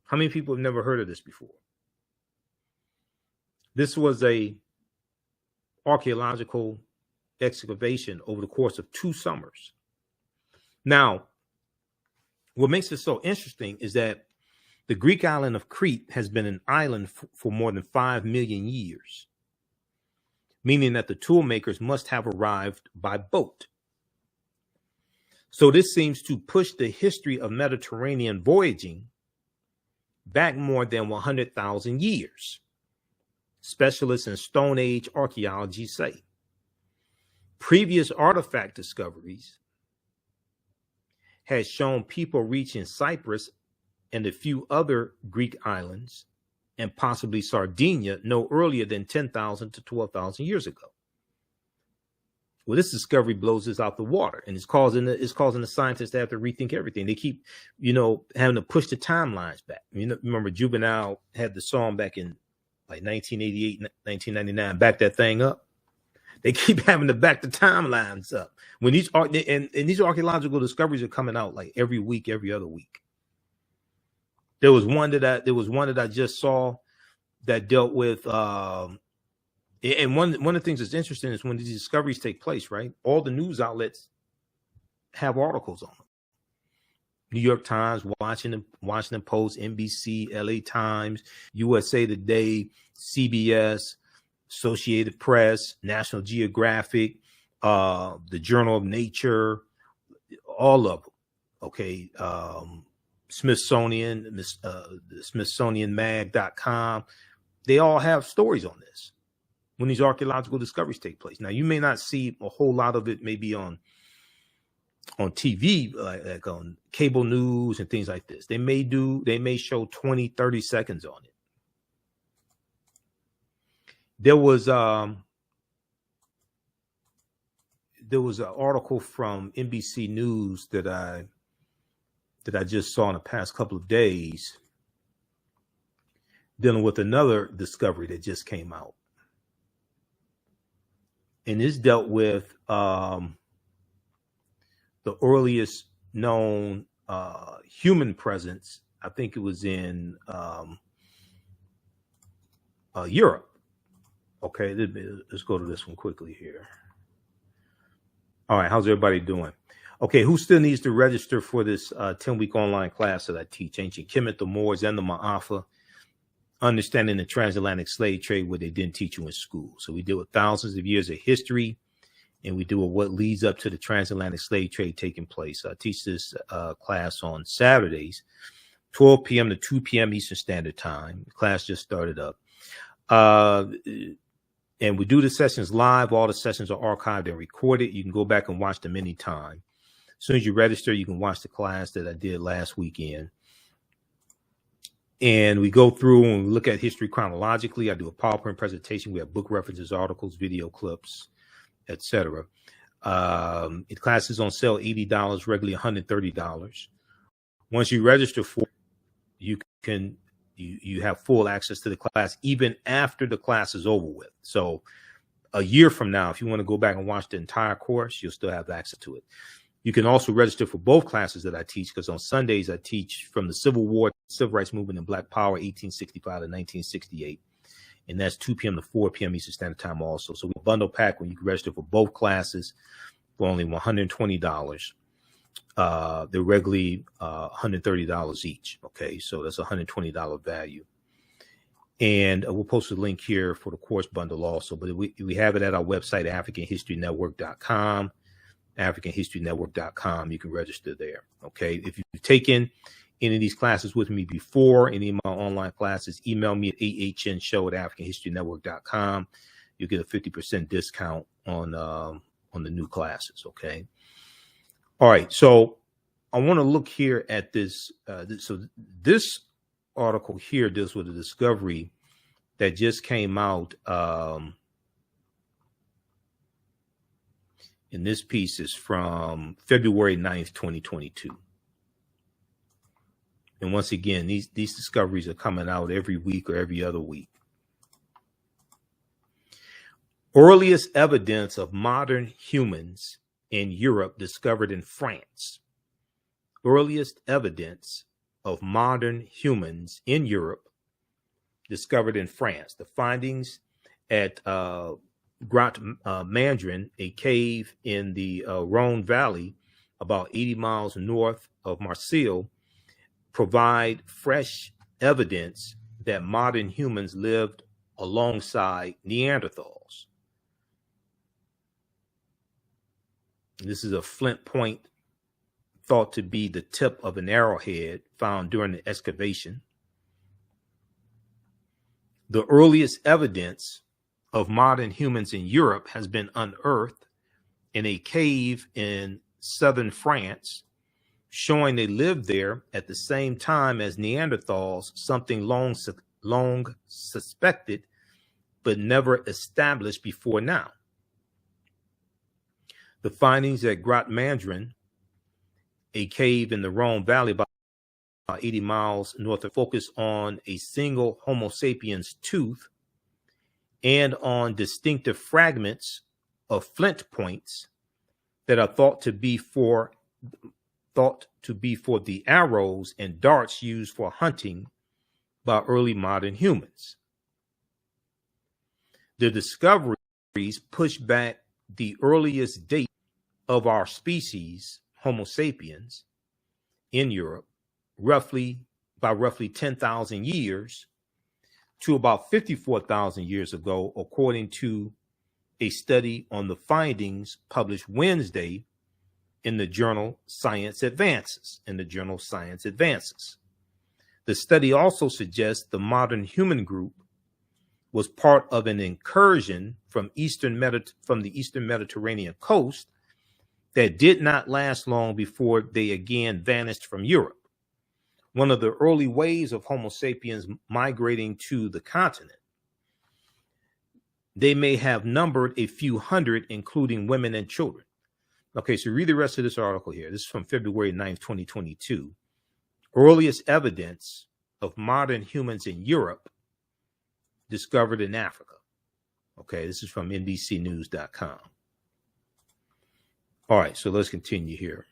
How many people have never heard of this before? This was a archaeological excavation over the course of 2 summers. Now, what makes it so interesting is that the Greek island of Crete has been an island for more than 5 million years, meaning that the tool makers must have arrived by boat. So this seems to push the history of Mediterranean voyaging back more than 100,000 years, specialists in Stone Age archaeology say. Previous artifact discoveries has shown people reaching Cyprus and a few other Greek islands, and possibly Sardinia, no earlier than 10,000 to 12,000 years ago. Well, this discovery blows this out the water, and it's causing the scientists to have to rethink everything. They keep, having to push the timelines back. Remember Juvenile had the song back in like 1988, 1999, back that thing up. They keep having to back the timelines up when these archaeological discoveries are coming out like every week, every other week. There was one that I just saw that dealt with, and one of the things that's interesting is when these discoveries take place, right? All the news outlets have articles on them. New York Times, Washington Post, NBC, LA Times, USA Today, CBS, Associated Press, National Geographic, the Journal of Nature, all of them. Okay. Smithsonian, the SmithsonianMag.com, they all have stories on this when these archaeological discoveries take place. Now, you may not see a whole lot of it maybe on TV, like on cable news and things like this. They may show 20, 30 seconds on it. There was an article from NBC News that I just saw in the past couple of days dealing with another discovery that just came out. And this dealt with the earliest known human presence. I think it was in Europe. Okay, let's go to this one quickly here. All right, how's everybody doing? Okay, who still needs to register for this 10-week online class that I teach? Ancient Kemet, the Moors, and the Maafa. Understanding the transatlantic slave trade, what they didn't teach you in school. So we deal with thousands of years of history, and we deal with what leads up to the transatlantic slave trade taking place. I teach this class on Saturdays, 12 p.m. to 2 p.m. Eastern Standard Time. The class just started up. And we do the sessions live. All the sessions are archived and recorded. You can go back and watch them anytime. As soon as you register, you can watch the class that I did last weekend. And we go through and we look at history chronologically. I do a PowerPoint presentation. We have book references, articles, video clips, etc. The class is on sale $80, regularly $130. Once you register for it, you have full access to the class even after the class is over with. So a year from now, if you want to go back and watch the entire course, you'll still have access to it. You can also register for both classes that I teach, because on Sundays I teach from the Civil War, Civil Rights Movement, and Black Power, 1865 to 1968. And that's 2 p.m. to 4 p.m. Eastern Standard Time also. So we bundle pack when you can register for both classes for only $120. They're regularly $130 each. Okay, so that's $120 value. And we'll post a link here for the course bundle also. But we have it at our website, AfricanHistoryNetwork.com. AfricanHistoryNetwork.com. You can register there. Okay. If you've taken any of these classes with me before, any of my online classes, email me at ahnshow@AfricanHistoryNetwork.com. You'll get a 50% discount on the new classes. Okay. All right. So I want to look here at this. So this article here deals with a discovery that just came out. And this piece is from February 9th, 2022. And once again, these discoveries are coming out every week or every other week. Earliest evidence of modern humans in Europe discovered in France. Earliest evidence of modern humans in Europe discovered in France. The findings at Grotte Mandrin, a cave in the Rhone Valley, about 80 miles north of Marseille, provide fresh evidence that modern humans lived alongside Neanderthals. This is a flint point thought to be the tip of an arrowhead found during the excavation. The earliest evidence of modern humans in Europe has been unearthed in a cave in southern France, showing they lived there at the same time as Neanderthals, something long suspected but never established before now. The findings at Grotte Mandrin, a cave in the Rhone Valley about 80 miles north of, focus on a single Homo sapiens tooth and on distinctive fragments of flint points that are thought to be for the arrows and darts used for hunting by early modern humans. The discoveries push back the earliest date of our species, Homo sapiens, in Europe, roughly 10,000 years, to about 54,000 years ago, according to a study on the findings published Wednesday in the journal Science Advances. The study also suggests the modern human group was part of an incursion from the Eastern Mediterranean coast that did not last long before they again vanished from Europe. One of the early waves of Homo sapiens migrating to the continent. They may have numbered a few hundred, including women and children. Okay, so read the rest of this article here. This is from February 9th, 2022. Earliest evidence of modern humans in Europe discovered in Africa. Okay, this is from NBCnews.com. All right, so let's continue here.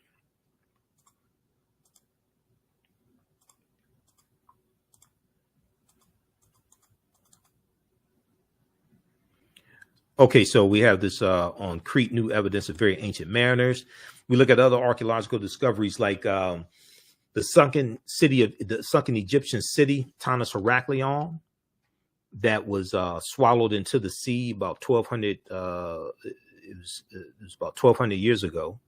Okay, so we have this on Crete, new evidence of very ancient mariners. We look at other archaeological discoveries like the sunken Egyptian city, Tanis Heraklion, that was swallowed into the sea about 1,200. It was about 1,200 years ago.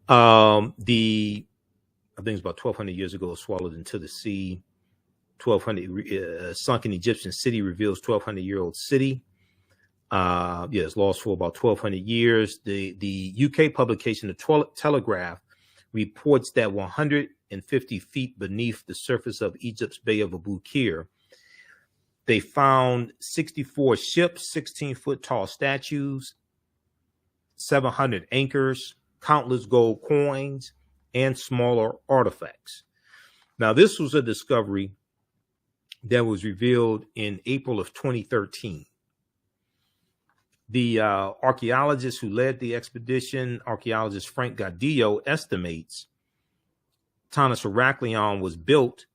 I think it's about 1,200 years ago, swallowed into the sea. 1,200 sunken Egyptian city reveals 1,200-year-old city. It's lost for about 1,200 years. The UK publication, the Telegraph, reports that 150 feet beneath the surface of Egypt's Bay of Abu Qir, they found 64 ships, 16-foot tall statues, 700 anchors, countless gold coins, and smaller artifacts. Now, this was a discovery that was revealed in April of 2013. The archaeologist who led the expedition, archaeologist Frank Goodyear, estimates Tanis Heraklion was built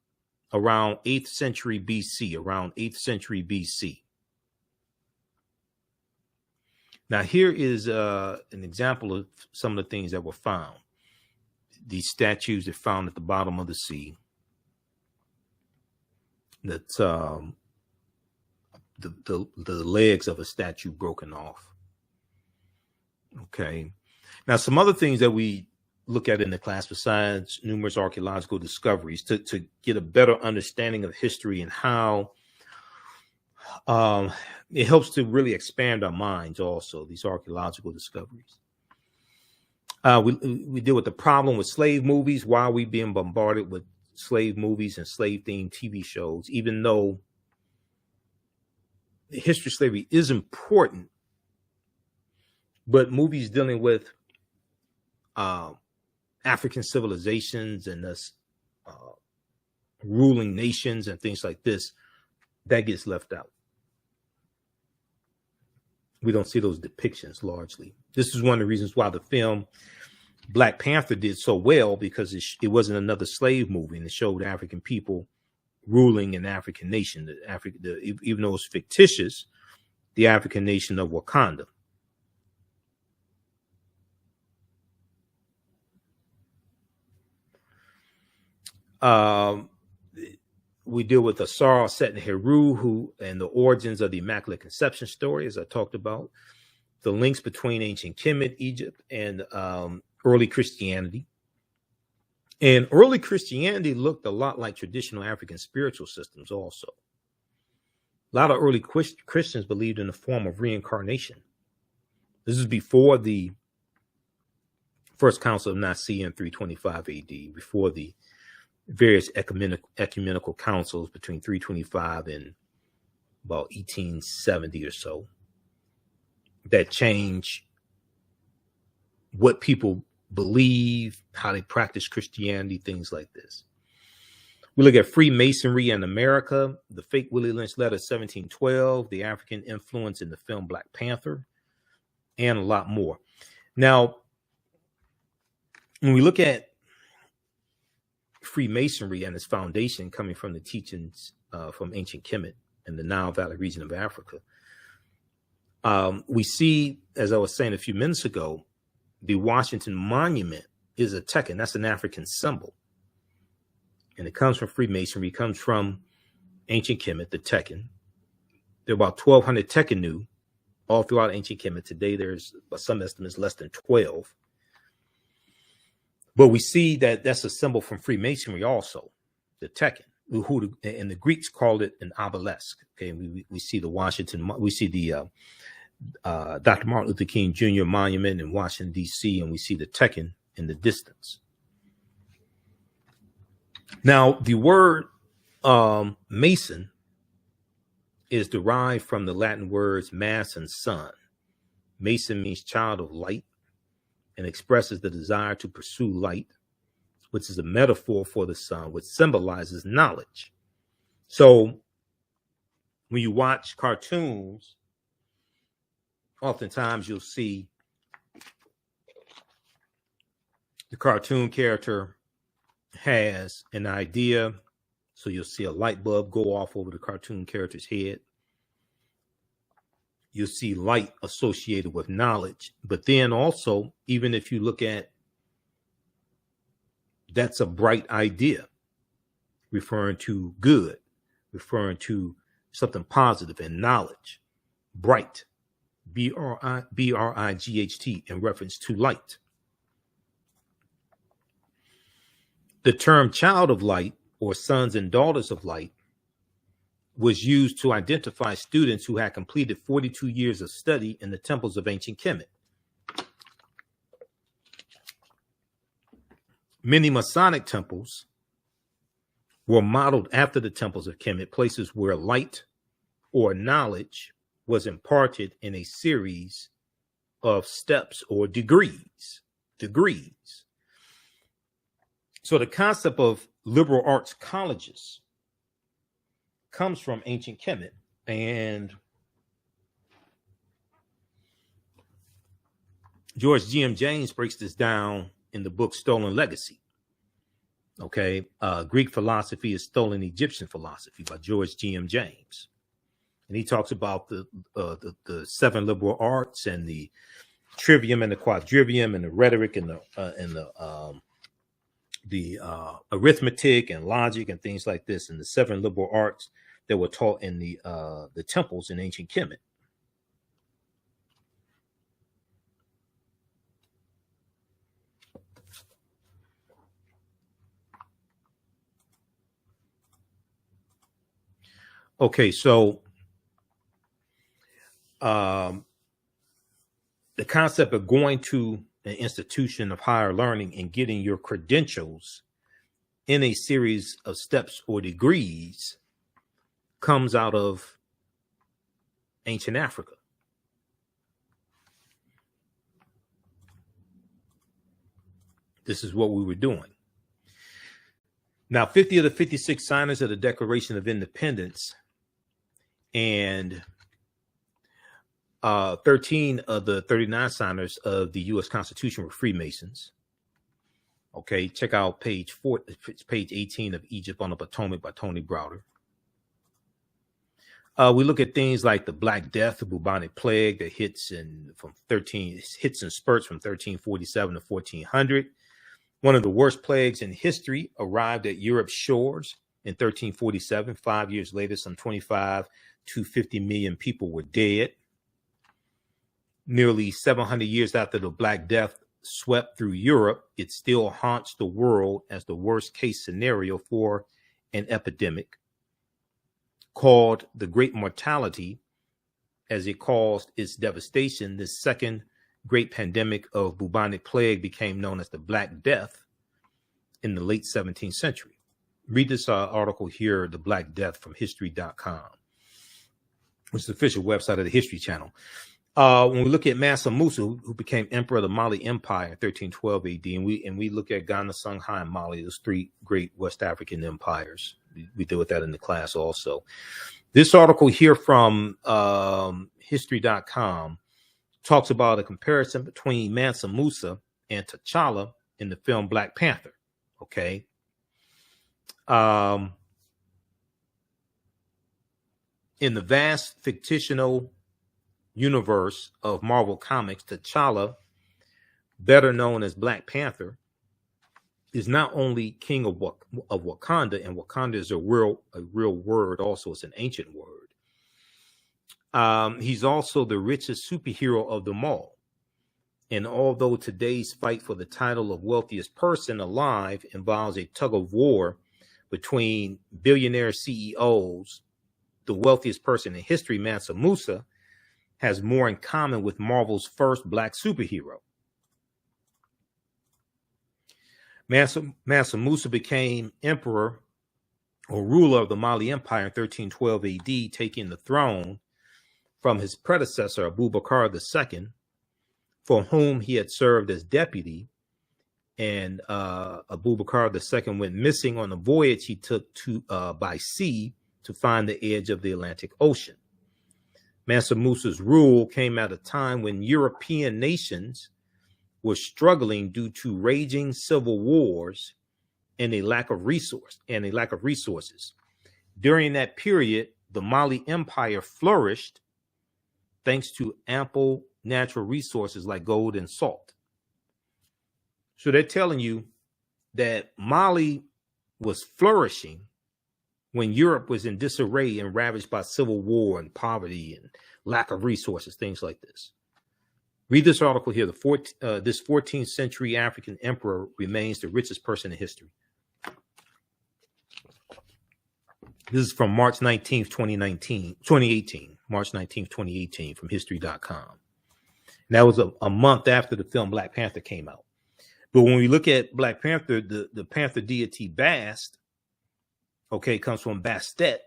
around 8th century BC, Now, here is an example of some of the things that were found. These statues that found at the bottom of the sea. That's the legs of a statue broken off. Okay. Now, some other things that we look at in the class, besides numerous archaeological discoveries, to get a better understanding of history and how it helps to really expand our minds also, these archaeological discoveries. We deal with the problem with slave movies. Why are we being bombarded with slave movies and slave-themed TV shows, even though the history of slavery is important, but movies dealing with African civilizations and us ruling nations and things like this, that gets left out. We don't see those depictions largely. This is one of the reasons why the film Black Panther did so well, because it wasn't another slave movie, and it showed African people ruling an African nation, even though it's fictitious, the African nation of Wakanda. We deal with Asar Seton-Heru, and the origins of the Immaculate Conception story, as I talked about, the links between ancient Kemet, Egypt, and early Christianity. And early Christianity looked a lot like traditional African spiritual systems also. A lot of early Christians believed in a form of reincarnation. This is before the First Council of Nicaea in 325 AD, before the various ecumenical councils between 325 and about 1870 or so that change what people believe, how they practice Christianity, things like this. We look at Freemasonry in America, the fake Willie Lynch letter 1712, the African influence in the film Black Panther, and a lot more. Now, when we look at Freemasonry and its foundation coming from the teachings from ancient Kemet and the Nile Valley region of Africa, we see, as I was saying a few minutes ago, the Washington Monument is a Tekken. That's an African symbol. And it comes from Freemasonry. It comes from ancient Kemet, the Tekken. There are about 1,200 Tekkenu all throughout ancient Kemet. Today, there's, by some estimates, less than 12. But we see that that's a symbol from Freemasonry also, the Tekken, and the Greeks called it an obelisk. Okay, we see the Washington, we see the Dr. Martin Luther King Jr. monument in Washington, D.C., and we see the Tekken in the distance. Now, the word Mason is derived from the Latin words mass and sun. Mason means child of light and expresses the desire to pursue light, which is a metaphor for the sun, which symbolizes knowledge. So when you watch cartoons, oftentimes you'll see the cartoon character has an idea. So you'll see a light bulb go off over the cartoon character's head. You'll see light associated with knowledge. But then also, even if you look at, that's a bright idea, referring to good, referring to something positive, and knowledge, bright, B-R-I-G-H-T, in reference to light. The term child of light, or sons and daughters of light, was used to identify students who had completed 42 years of study in the temples of ancient Kemet. Many Masonic temples were modeled after the temples of Kemet, places where light or knowledge was imparted in a series of steps or degrees. So the concept of liberal arts colleges comes from ancient Kemet, and George G.M. James breaks this down in the book Stolen Legacy. Okay, Greek philosophy is stolen Egyptian philosophy by George G.M. James, and he talks about the 7 liberal arts and the trivium and the quadrivium and the rhetoric and the arithmetic and logic and things like this, and the 7 liberal arts that were taught in the temples in ancient Kemet. Okay, so the concept of going to an institution of higher learning and getting your credentials in a series of steps or degrees comes out of ancient Africa. This is what we were doing. Now, 50 of the 56 signers of the Declaration of Independence and 13 of the 39 signers of the U.S. Constitution were Freemasons. Okay, check out page 18 of Egypt on the Potomac by Tony Browder. We look at things like the Black Death, the bubonic plague that hits in spurts from 1347 to 1400. One of the worst plagues in history arrived at Europe's shores in 1347. 5 years later, some 25 to 50 million people were dead. Nearly 700 years after the Black Death swept through Europe, it still haunts the world as the worst case scenario for an epidemic called the Great Mortality, as it caused its devastation. This second great pandemic of bubonic plague became known as the Black Death in the late 17th century. Read this article here, The Black Death, from history.com, which is the official website of the History Channel. When we look at Mansa Musa, who became emperor of the Mali Empire in 1312 AD, and we look at Ghana, Songhai, and Mali, those 3 great West African empires. We deal with that in the class also. This article here from history.com talks about a comparison between Mansa Musa and T'Challa in the film Black Panther. Okay. In the vast fictional universe of Marvel Comics, T'Challa, better known as Black Panther, is not only king of Wakanda, and Wakanda is a real word. Also, it's an ancient word. He's also the richest superhero of them all. And although today's fight for the title of wealthiest person alive involves a tug of war between billionaire CEOs, the wealthiest person in history, Mansa Musa, has more in common with Marvel's first black superhero. Mansa Musa became emperor or ruler of the Mali Empire in 1312 AD, taking the throne from his predecessor, Abubakar II, for whom he had served as deputy. And Abubakar II went missing on a voyage he took by sea to find the edge of the Atlantic Ocean. Mansa Musa's rule came at a time when European nations were struggling due to raging civil wars and a lack of resources. During that period, the Mali Empire flourished thanks to ample natural resources like gold and salt. So they're telling you that Mali was flourishing when Europe was in disarray and ravaged by civil war and poverty and lack of resources, things like this. Read this article here. This 14th century African emperor remains the richest person in history. This is from March 19th, 2018. March 19th, 2018 from history.com. And that was a month after the film Black Panther came out. But when we look at Black Panther, the Panther deity Bast, okay, comes from Bastet,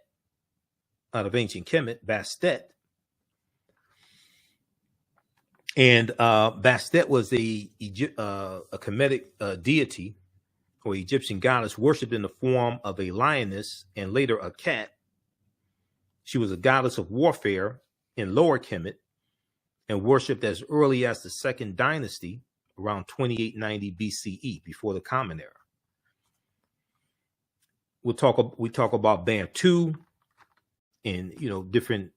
out of ancient Kemet, Bastet. And Bastet was a Kemetic deity or Egyptian goddess worshipped in the form of a lioness and later a cat. She was a goddess of warfare in Lower Kemet and worshipped as early as the Second Dynasty, around 2890 BCE, before the Common Era. We talk about Bantu and different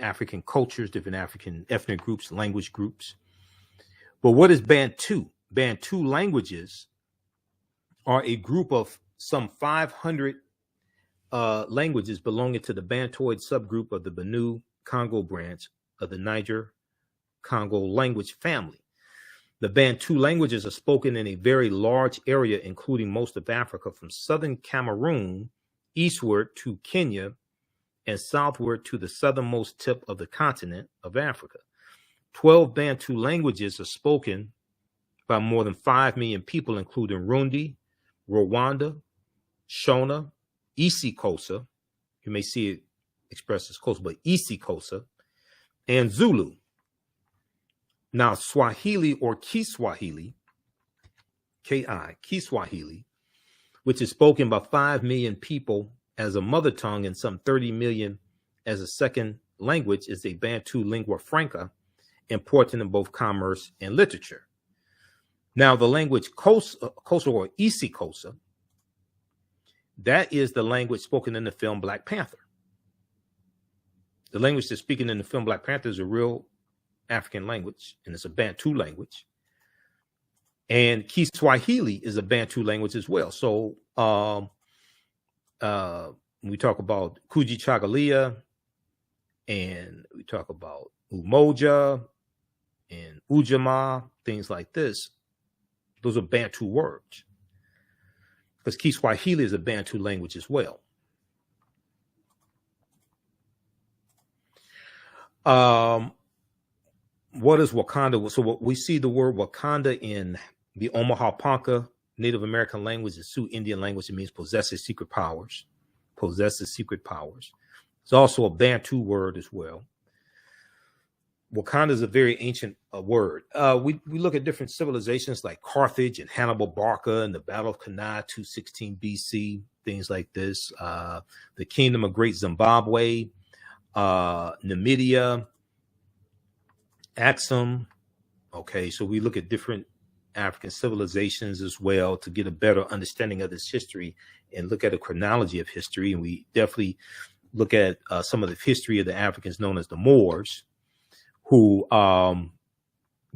African cultures, different African ethnic groups, language groups. But what is Bantu? Bantu languages are a group of some 500 languages belonging to the Bantoid subgroup of the Benue Congo branch of the Niger Congo language family. The Bantu languages are spoken in a very large area, including most of Africa, from southern Cameroon eastward to Kenya and southward to the southernmost tip of the continent of Africa. 12 Bantu languages are spoken by more than 5 million people, including Rundi, Rwanda, Shona, Isikosa, you may see it expressed as Kosa, but Isikosa, and Zulu. Now, Swahili or Kiswahili, Kiswahili, which is spoken by 5 million people as a mother tongue and some 30 million as a second language, is a Bantu lingua franca, important in both commerce and literature. Now, the language Kosa or Isikosa, that is the language spoken in the film Black Panther. The language that's speaking in the film Black Panther is a real African language, and it's a Bantu language. And Kiswahili is a Bantu language as well. So we talk about Kujichagulia, and we talk about Umoja and Ujamaa, things like this. Those are Bantu words, because Kiswahili is a Bantu language as well. What is Wakanda? So what we see the word Wakanda in the Omaha Ponca Native American language, the Sioux Indian language. It means possesses secret powers. Possesses secret powers. It's also a Bantu word as well. Wakanda is a very ancient word. We look at different civilizations like Carthage and Hannibal Barca and the Battle of Cannae, 216 BC, things like this. The Kingdom of Great Zimbabwe, Namibia, Axum. Okay, so we look at different African civilizations as well to get a better understanding of this history and look at a chronology of history. And we definitely look at some of the history of the Africans known as the Moors, who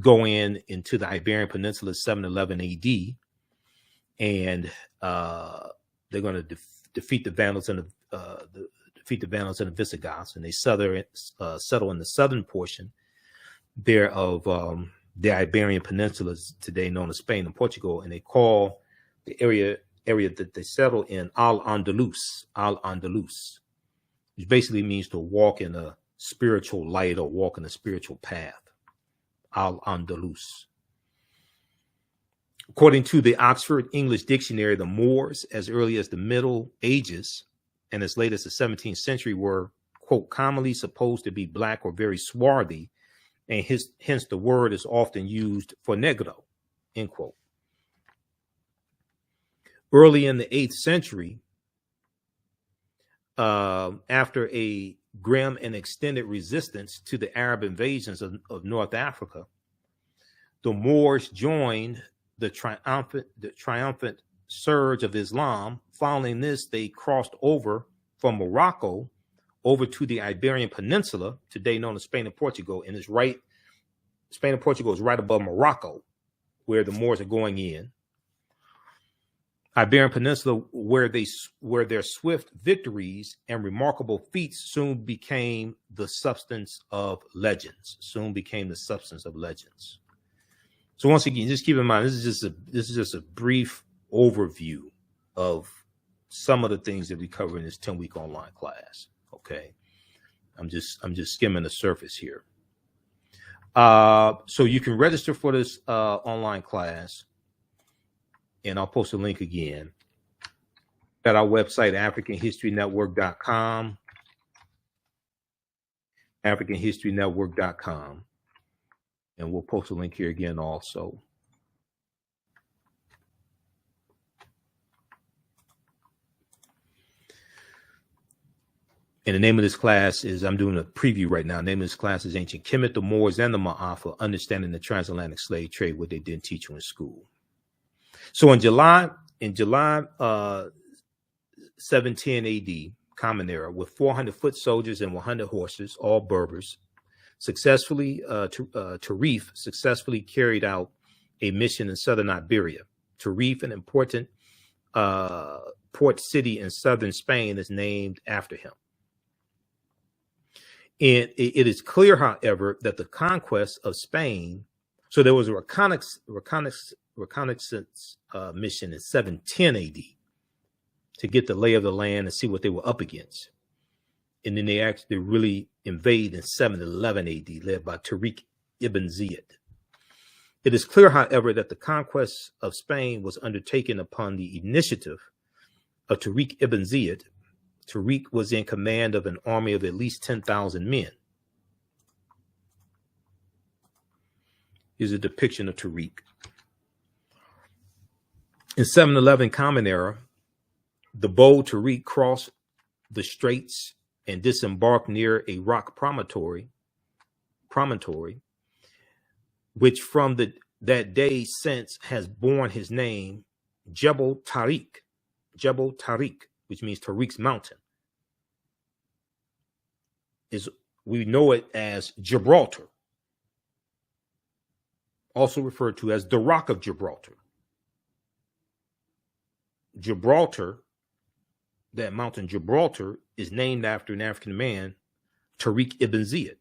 go into the Iberian Peninsula 711 AD, and they're going to defeat the Vandals and the Visigoths, and they settle in the southern portion there of the Iberian Peninsula, today known as Spain and Portugal, and they call the area that they settle in Al-Andalus, which basically means to walk in a spiritual light or walk in a spiritual path. Al-Andalus. According to the Oxford English Dictionary, the Moors, as early as the Middle Ages and as late as the 17th century, were, quote, commonly supposed to be black or very swarthy, and hence the word is often used for negro, end quote. Early in the 8th century, after a grim and extended resistance to the Arab invasions of North Africa, the Moors joined the triumphant surge of Islam. Following this, they crossed over from Morocco over to the Iberian Peninsula, today known as Spain and Portugal, and Spain and Portugal is right above Morocco, where the Moors are going in. Iberian Peninsula, where their swift victories and remarkable feats soon became the substance of legends. So once again, just keep in mind, this is just a brief overview of some of the things that we cover in this 10-week online class. Okay, I'm just skimming the surface here. So you can register for this online class, and I'll post a link again at our website, AfricanHistoryNetwork.com. AfricanHistoryNetwork.com. And we'll post a link here again also. And the name of this class is, I'm doing a preview right now. The name of this class is Ancient Kemet, the Moors, and the Maafa, Understanding the Transatlantic Slave Trade, what they didn't teach you in school. So in July 710 AD, Common Era, with 400 foot soldiers and 100 horses, all Berbers, Tarif successfully carried out a mission in southern Iberia. Tarif, an important port city in southern Spain, is named after him. And it is clear, however, that the conquest of Spain, so there was a reconnaissance mission in 710 AD to get the lay of the land and see what they were up against. And then they actually really invade in 711 AD, led by Tariq ibn Ziyad. It is clear, however, that the conquest of Spain was undertaken upon the initiative of Tariq ibn Ziyad. Tariq was in command of an army of at least 10,000 men. Here's a depiction of Tariq. In 711 Common Era, the bold Tariq crossed the straits and disembarked near a rock promontory, which from that day since has borne his name, Jebel Tariq, which means Tariq's mountain. We know it as Gibraltar, also referred to as the Rock of Gibraltar. Gibraltar, that mountain Gibraltar, is named after an African man, Tariq ibn Ziyad.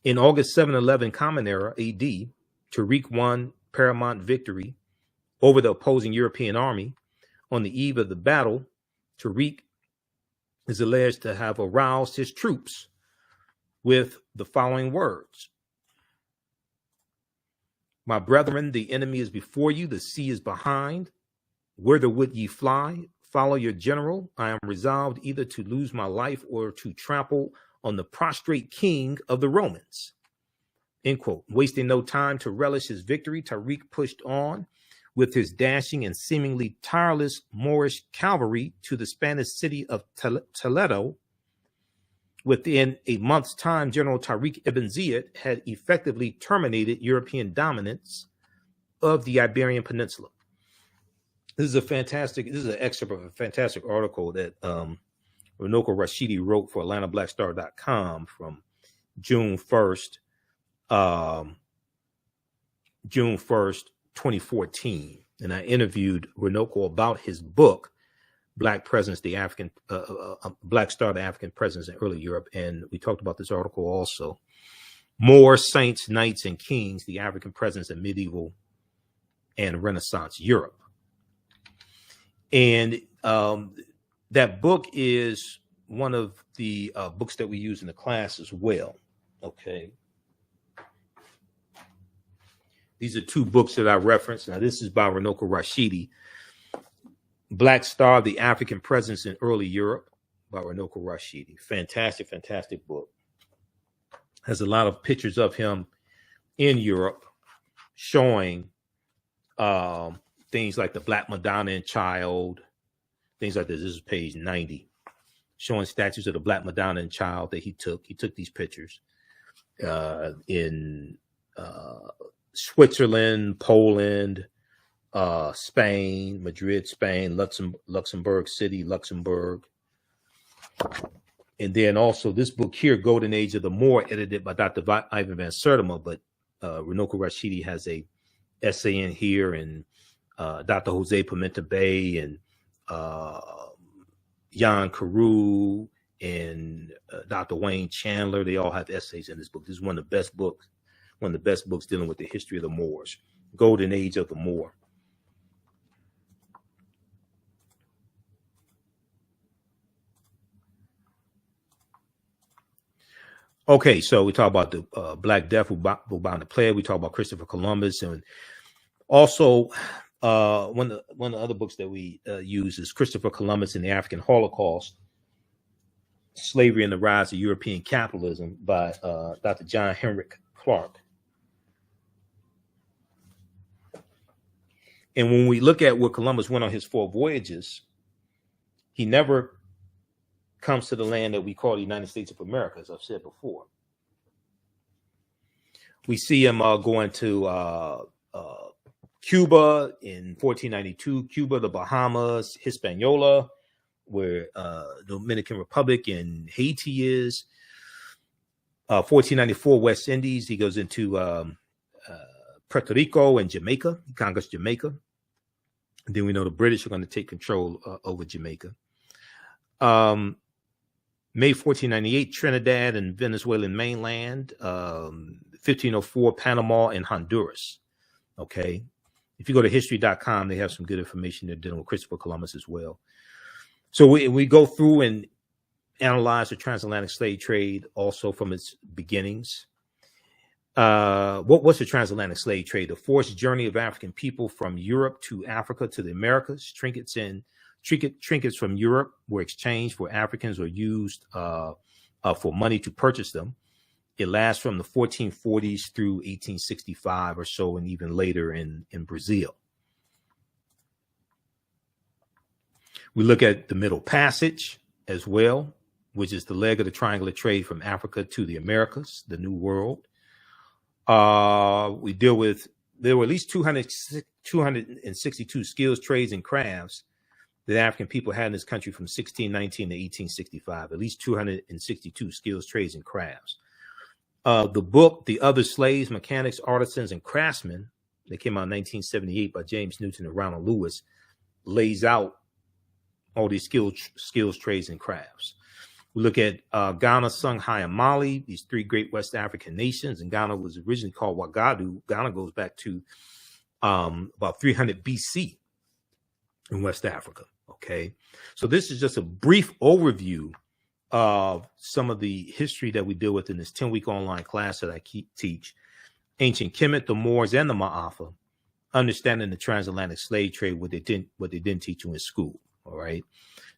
In August 711 Common Era AD, Tariq won paramount victory over the opposing European army. On the eve of the battle, Tariq is alleged to have aroused his troops with the following words: "My brethren, the enemy is before you, the sea is behind. Whither would ye fly? Follow your general. I am resolved either to lose my life or to trample on the prostrate king of the Romans." End quote. Wasting no time to relish his victory, Tariq pushed on with his dashing and seemingly tireless Moorish cavalry to the Spanish city of Toledo. Within a month's time, General Tariq ibn Ziyad had effectively terminated European dominance of the Iberian Peninsula. This is an excerpt of a fantastic article that Runoko Rashidi wrote for AtlantaBlackStar.com from June 1st, June 1st, 2014. And I interviewed Renoko about his book, Black Presence, the African, Black Star, the African Presence in Early Europe. And we talked about this article also. Moors, Saints, Knights, and Kings, the African Presence in Medieval and Renaissance Europe. And that book is one of the books that we use in the class as well. Okay. These are two books that I referenced. Now, this is by Renoko Rashidi. Black Star, the African Presence in Early Europe by Renoko Rashidi. Fantastic, fantastic book. Has a lot of pictures of him in Europe showing things like the Black Madonna and Child, things like this. This is page 90, showing statues of the Black Madonna and Child that he took. He took these pictures in Switzerland, Poland, Spain, Madrid, Spain, Luxembourg City, Luxembourg. And then also this book here, Golden Age of the Moor, edited by Dr. Ivan van Sertima, but Renoko Rashidi has a essay in here, and Dr. Jose Pimenta Bay and Jan Carew and Dr. Wayne Chandler, they all have essays in this book. This is one of the best books, dealing with the history of the Moors, Golden Age of the Moor. Okay, so we talk about the Black Death, who bound the plague. We talk about Christopher Columbus, and also one of the other books that we use is Christopher Columbus and the African Holocaust: Slavery and the Rise of European Capitalism by Dr. John Henrik Clark. And when we look at where Columbus went on his 4 voyages, he never comes to the land that we call the United States of America, as I've said before. We see him going to Cuba in 1492, Cuba, the Bahamas, Hispaniola, where the Dominican Republic and Haiti is. 1494, West Indies. He goes into Puerto Rico and Jamaica. He conquers Jamaica. And then we know the British are going to take control over Jamaica. May 1498, Trinidad and Venezuelan mainland. 1504, Panama and Honduras. Okay. If you go to history.com, they have some good information there dealing with Christopher Columbus as well. So we go through and analyze the transatlantic slave trade also from its beginnings. What's the transatlantic slave trade? The forced journey of African people from Europe to Africa to the Americas. Trinkets from Europe were exchanged for Africans or used for money to purchase them. It lasts from the 1440s through 1865 or so, and even later in Brazil. We look at the Middle Passage as well, which is the leg of the triangular trade from Africa to the Americas, the New World. We deal with, there were at least 262 skills, trades, and crafts that African people had in this country from 1619 to 1865, at least 262 skills, trades, and crafts. The book, The Other Slaves, Mechanics, Artisans, and Craftsmen, that came out in 1978 by James Newton and Ronald Lewis, lays out all these skills, trades, and crafts. We look at Ghana, Songhai, and Mali, these 3 great West African nations. And Ghana was originally called Wagadu. Ghana goes back to about 300 BC in West Africa. Okay, so this is just a brief overview of some of the history that we deal with in this 10-week online class that I teach. Ancient Kemet, the Moors, and the Maafa, understanding the transatlantic slave trade, what they didn't teach you in school. All right.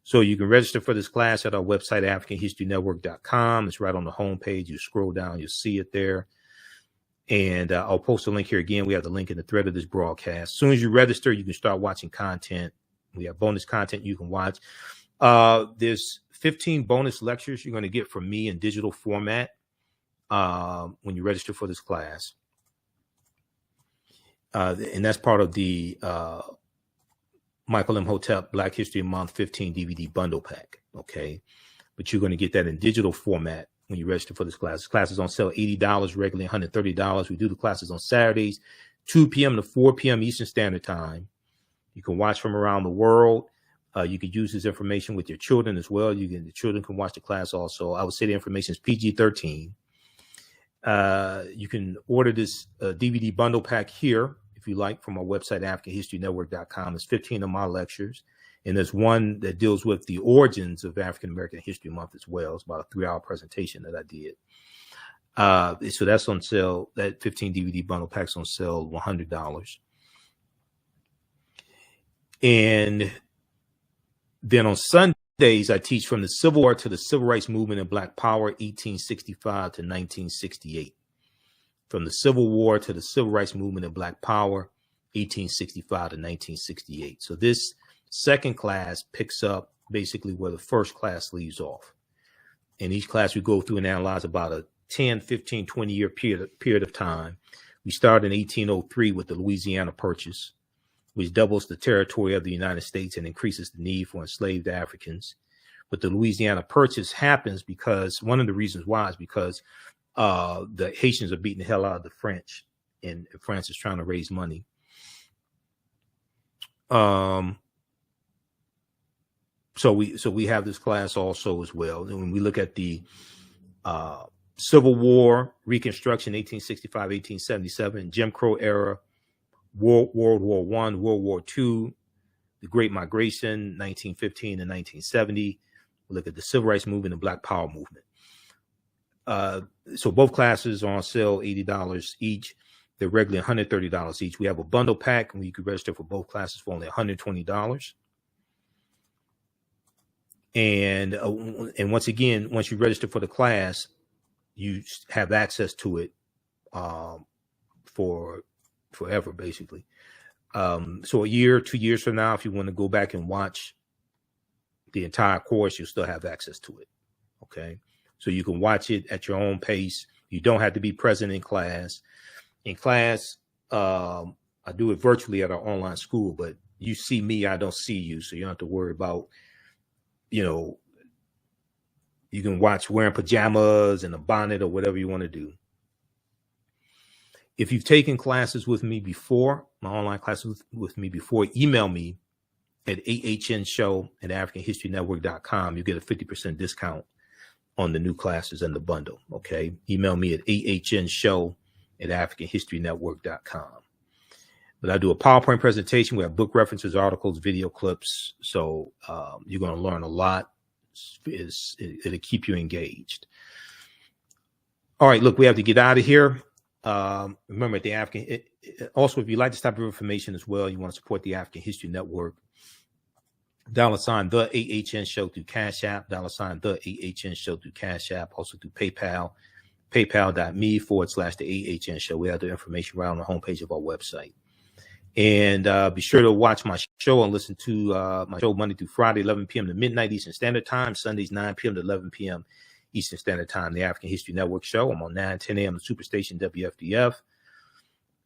So you can register for this class at our website, AfricanHistoryNetwork.com. It's right on the homepage. You scroll down, you'll see it there. And I'll post a link here again. We have the link in the thread of this broadcast. As soon as you register, you can start watching content. We have bonus content you can watch. There's 15 bonus lectures you're going to get from me in digital format when you register for this class. And that's part of the Michael Imhotep Black History Month 15 DVD bundle pack. Okay. But you're going to get that in digital format when you register for this class. This class is on sale $80, regularly $130. We do the classes on Saturdays, 2 p.m. to 4 p.m. Eastern Standard Time. You can watch from around the world. You can use this information with your children as well. The children can watch the class also. I would say the information is PG-13. You can order this DVD bundle pack here, if you like, from our website, AfricanHistoryNetwork.com. It's 15 of my lectures. And there's one that deals with the origins of African American History Month as well. It's about a 3-hour presentation that I did. So that's on sale. That 15 DVD bundle pack's on sale, $100. And then on Sundays, I teach from the Civil War to the Civil Rights Movement and Black Power, 1865 to 1968. From the Civil War to the Civil Rights Movement and Black Power, 1865 to 1968. So this second class picks up basically where the first class leaves off. In each class, we go through and analyze about a 10, 15, 20-year period of time. We start in 1803 with the Louisiana Purchase, which doubles the territory of the United States and increases the need for enslaved Africans. But the Louisiana Purchase happens because one of the reasons why is because the Haitians are beating the hell out of the French, and France is trying to raise money. So we have this class also as well. And when we look at the Civil War, Reconstruction, 1865, 1877, Jim Crow era, World War I, World War II, the Great Migration, 1915 and 1970. We look at the Civil Rights Movement and Black Power Movement. So both classes are on sale, $80 each. They're regularly $130 each. We have a bundle pack, and you can register for both classes for only $120. And once again, once you register for the class, you have access to it for forever, basically. So a year, 2 years from now, if you want to go back and watch the entire course, you'll still have access to it. Okay. So you can watch it at your own pace. You don't have to be present in class. In class, I do it virtually at our online school, but you see me, I don't see you. So you don't have to worry about, you can watch wearing pajamas and a bonnet or whatever you want to do. If you've taken classes with me before, my online classes with me before, email me at ahnshow@AfricanHistoryNetwork.com. You get a 50% discount on the new classes and the bundle. Okay. Email me at ahnshow@AfricanHistoryNetwork.com. But I do a PowerPoint presentation. We have book references, articles, video clips. So you're going to learn a lot. It'll keep you engaged. All right, look, we have to get out of here. Remember, at the African, also, if you'd like this type of information as well, you want to support the African History Network, $, the AHN Show through Cash App, $, the AHN Show through Cash App, also through PayPal, paypal.me/the AHN Show. We have the information right on the homepage of our website. And be sure to watch my show and listen to my show Monday through Friday, 11 p.m. to midnight Eastern Standard Time, Sundays, 9 p.m. to 11 p.m. Eastern Standard Time, the African History Network Show. I'm on 9, 10 a.m. on Superstation WFDF.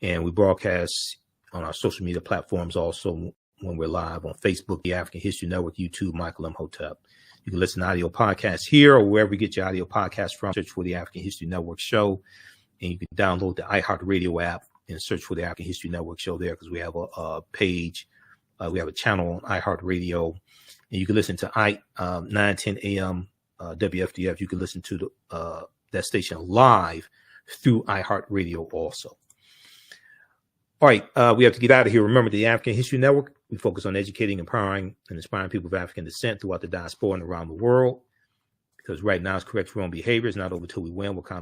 And we broadcast on our social media platforms also when we're live on Facebook, the African History Network, YouTube, Michael Imhotep. You can listen to audio podcasts here or wherever you get your audio podcasts from. Search for the African History Network Show. And you can download the iHeartRadio app and search for the African History Network Show there, because we have a page. We have a channel on iHeartRadio. And you can listen to 9, 10 a.m. WFDF. You can listen to that station live through iHeartRadio also. All right, we have to get out of here. Remember, the African History Network, we focus on educating, empowering, and inspiring people of African descent throughout the diaspora and around the world. Because right now it's correct wrong behavior. It's not over till we win. We're kind of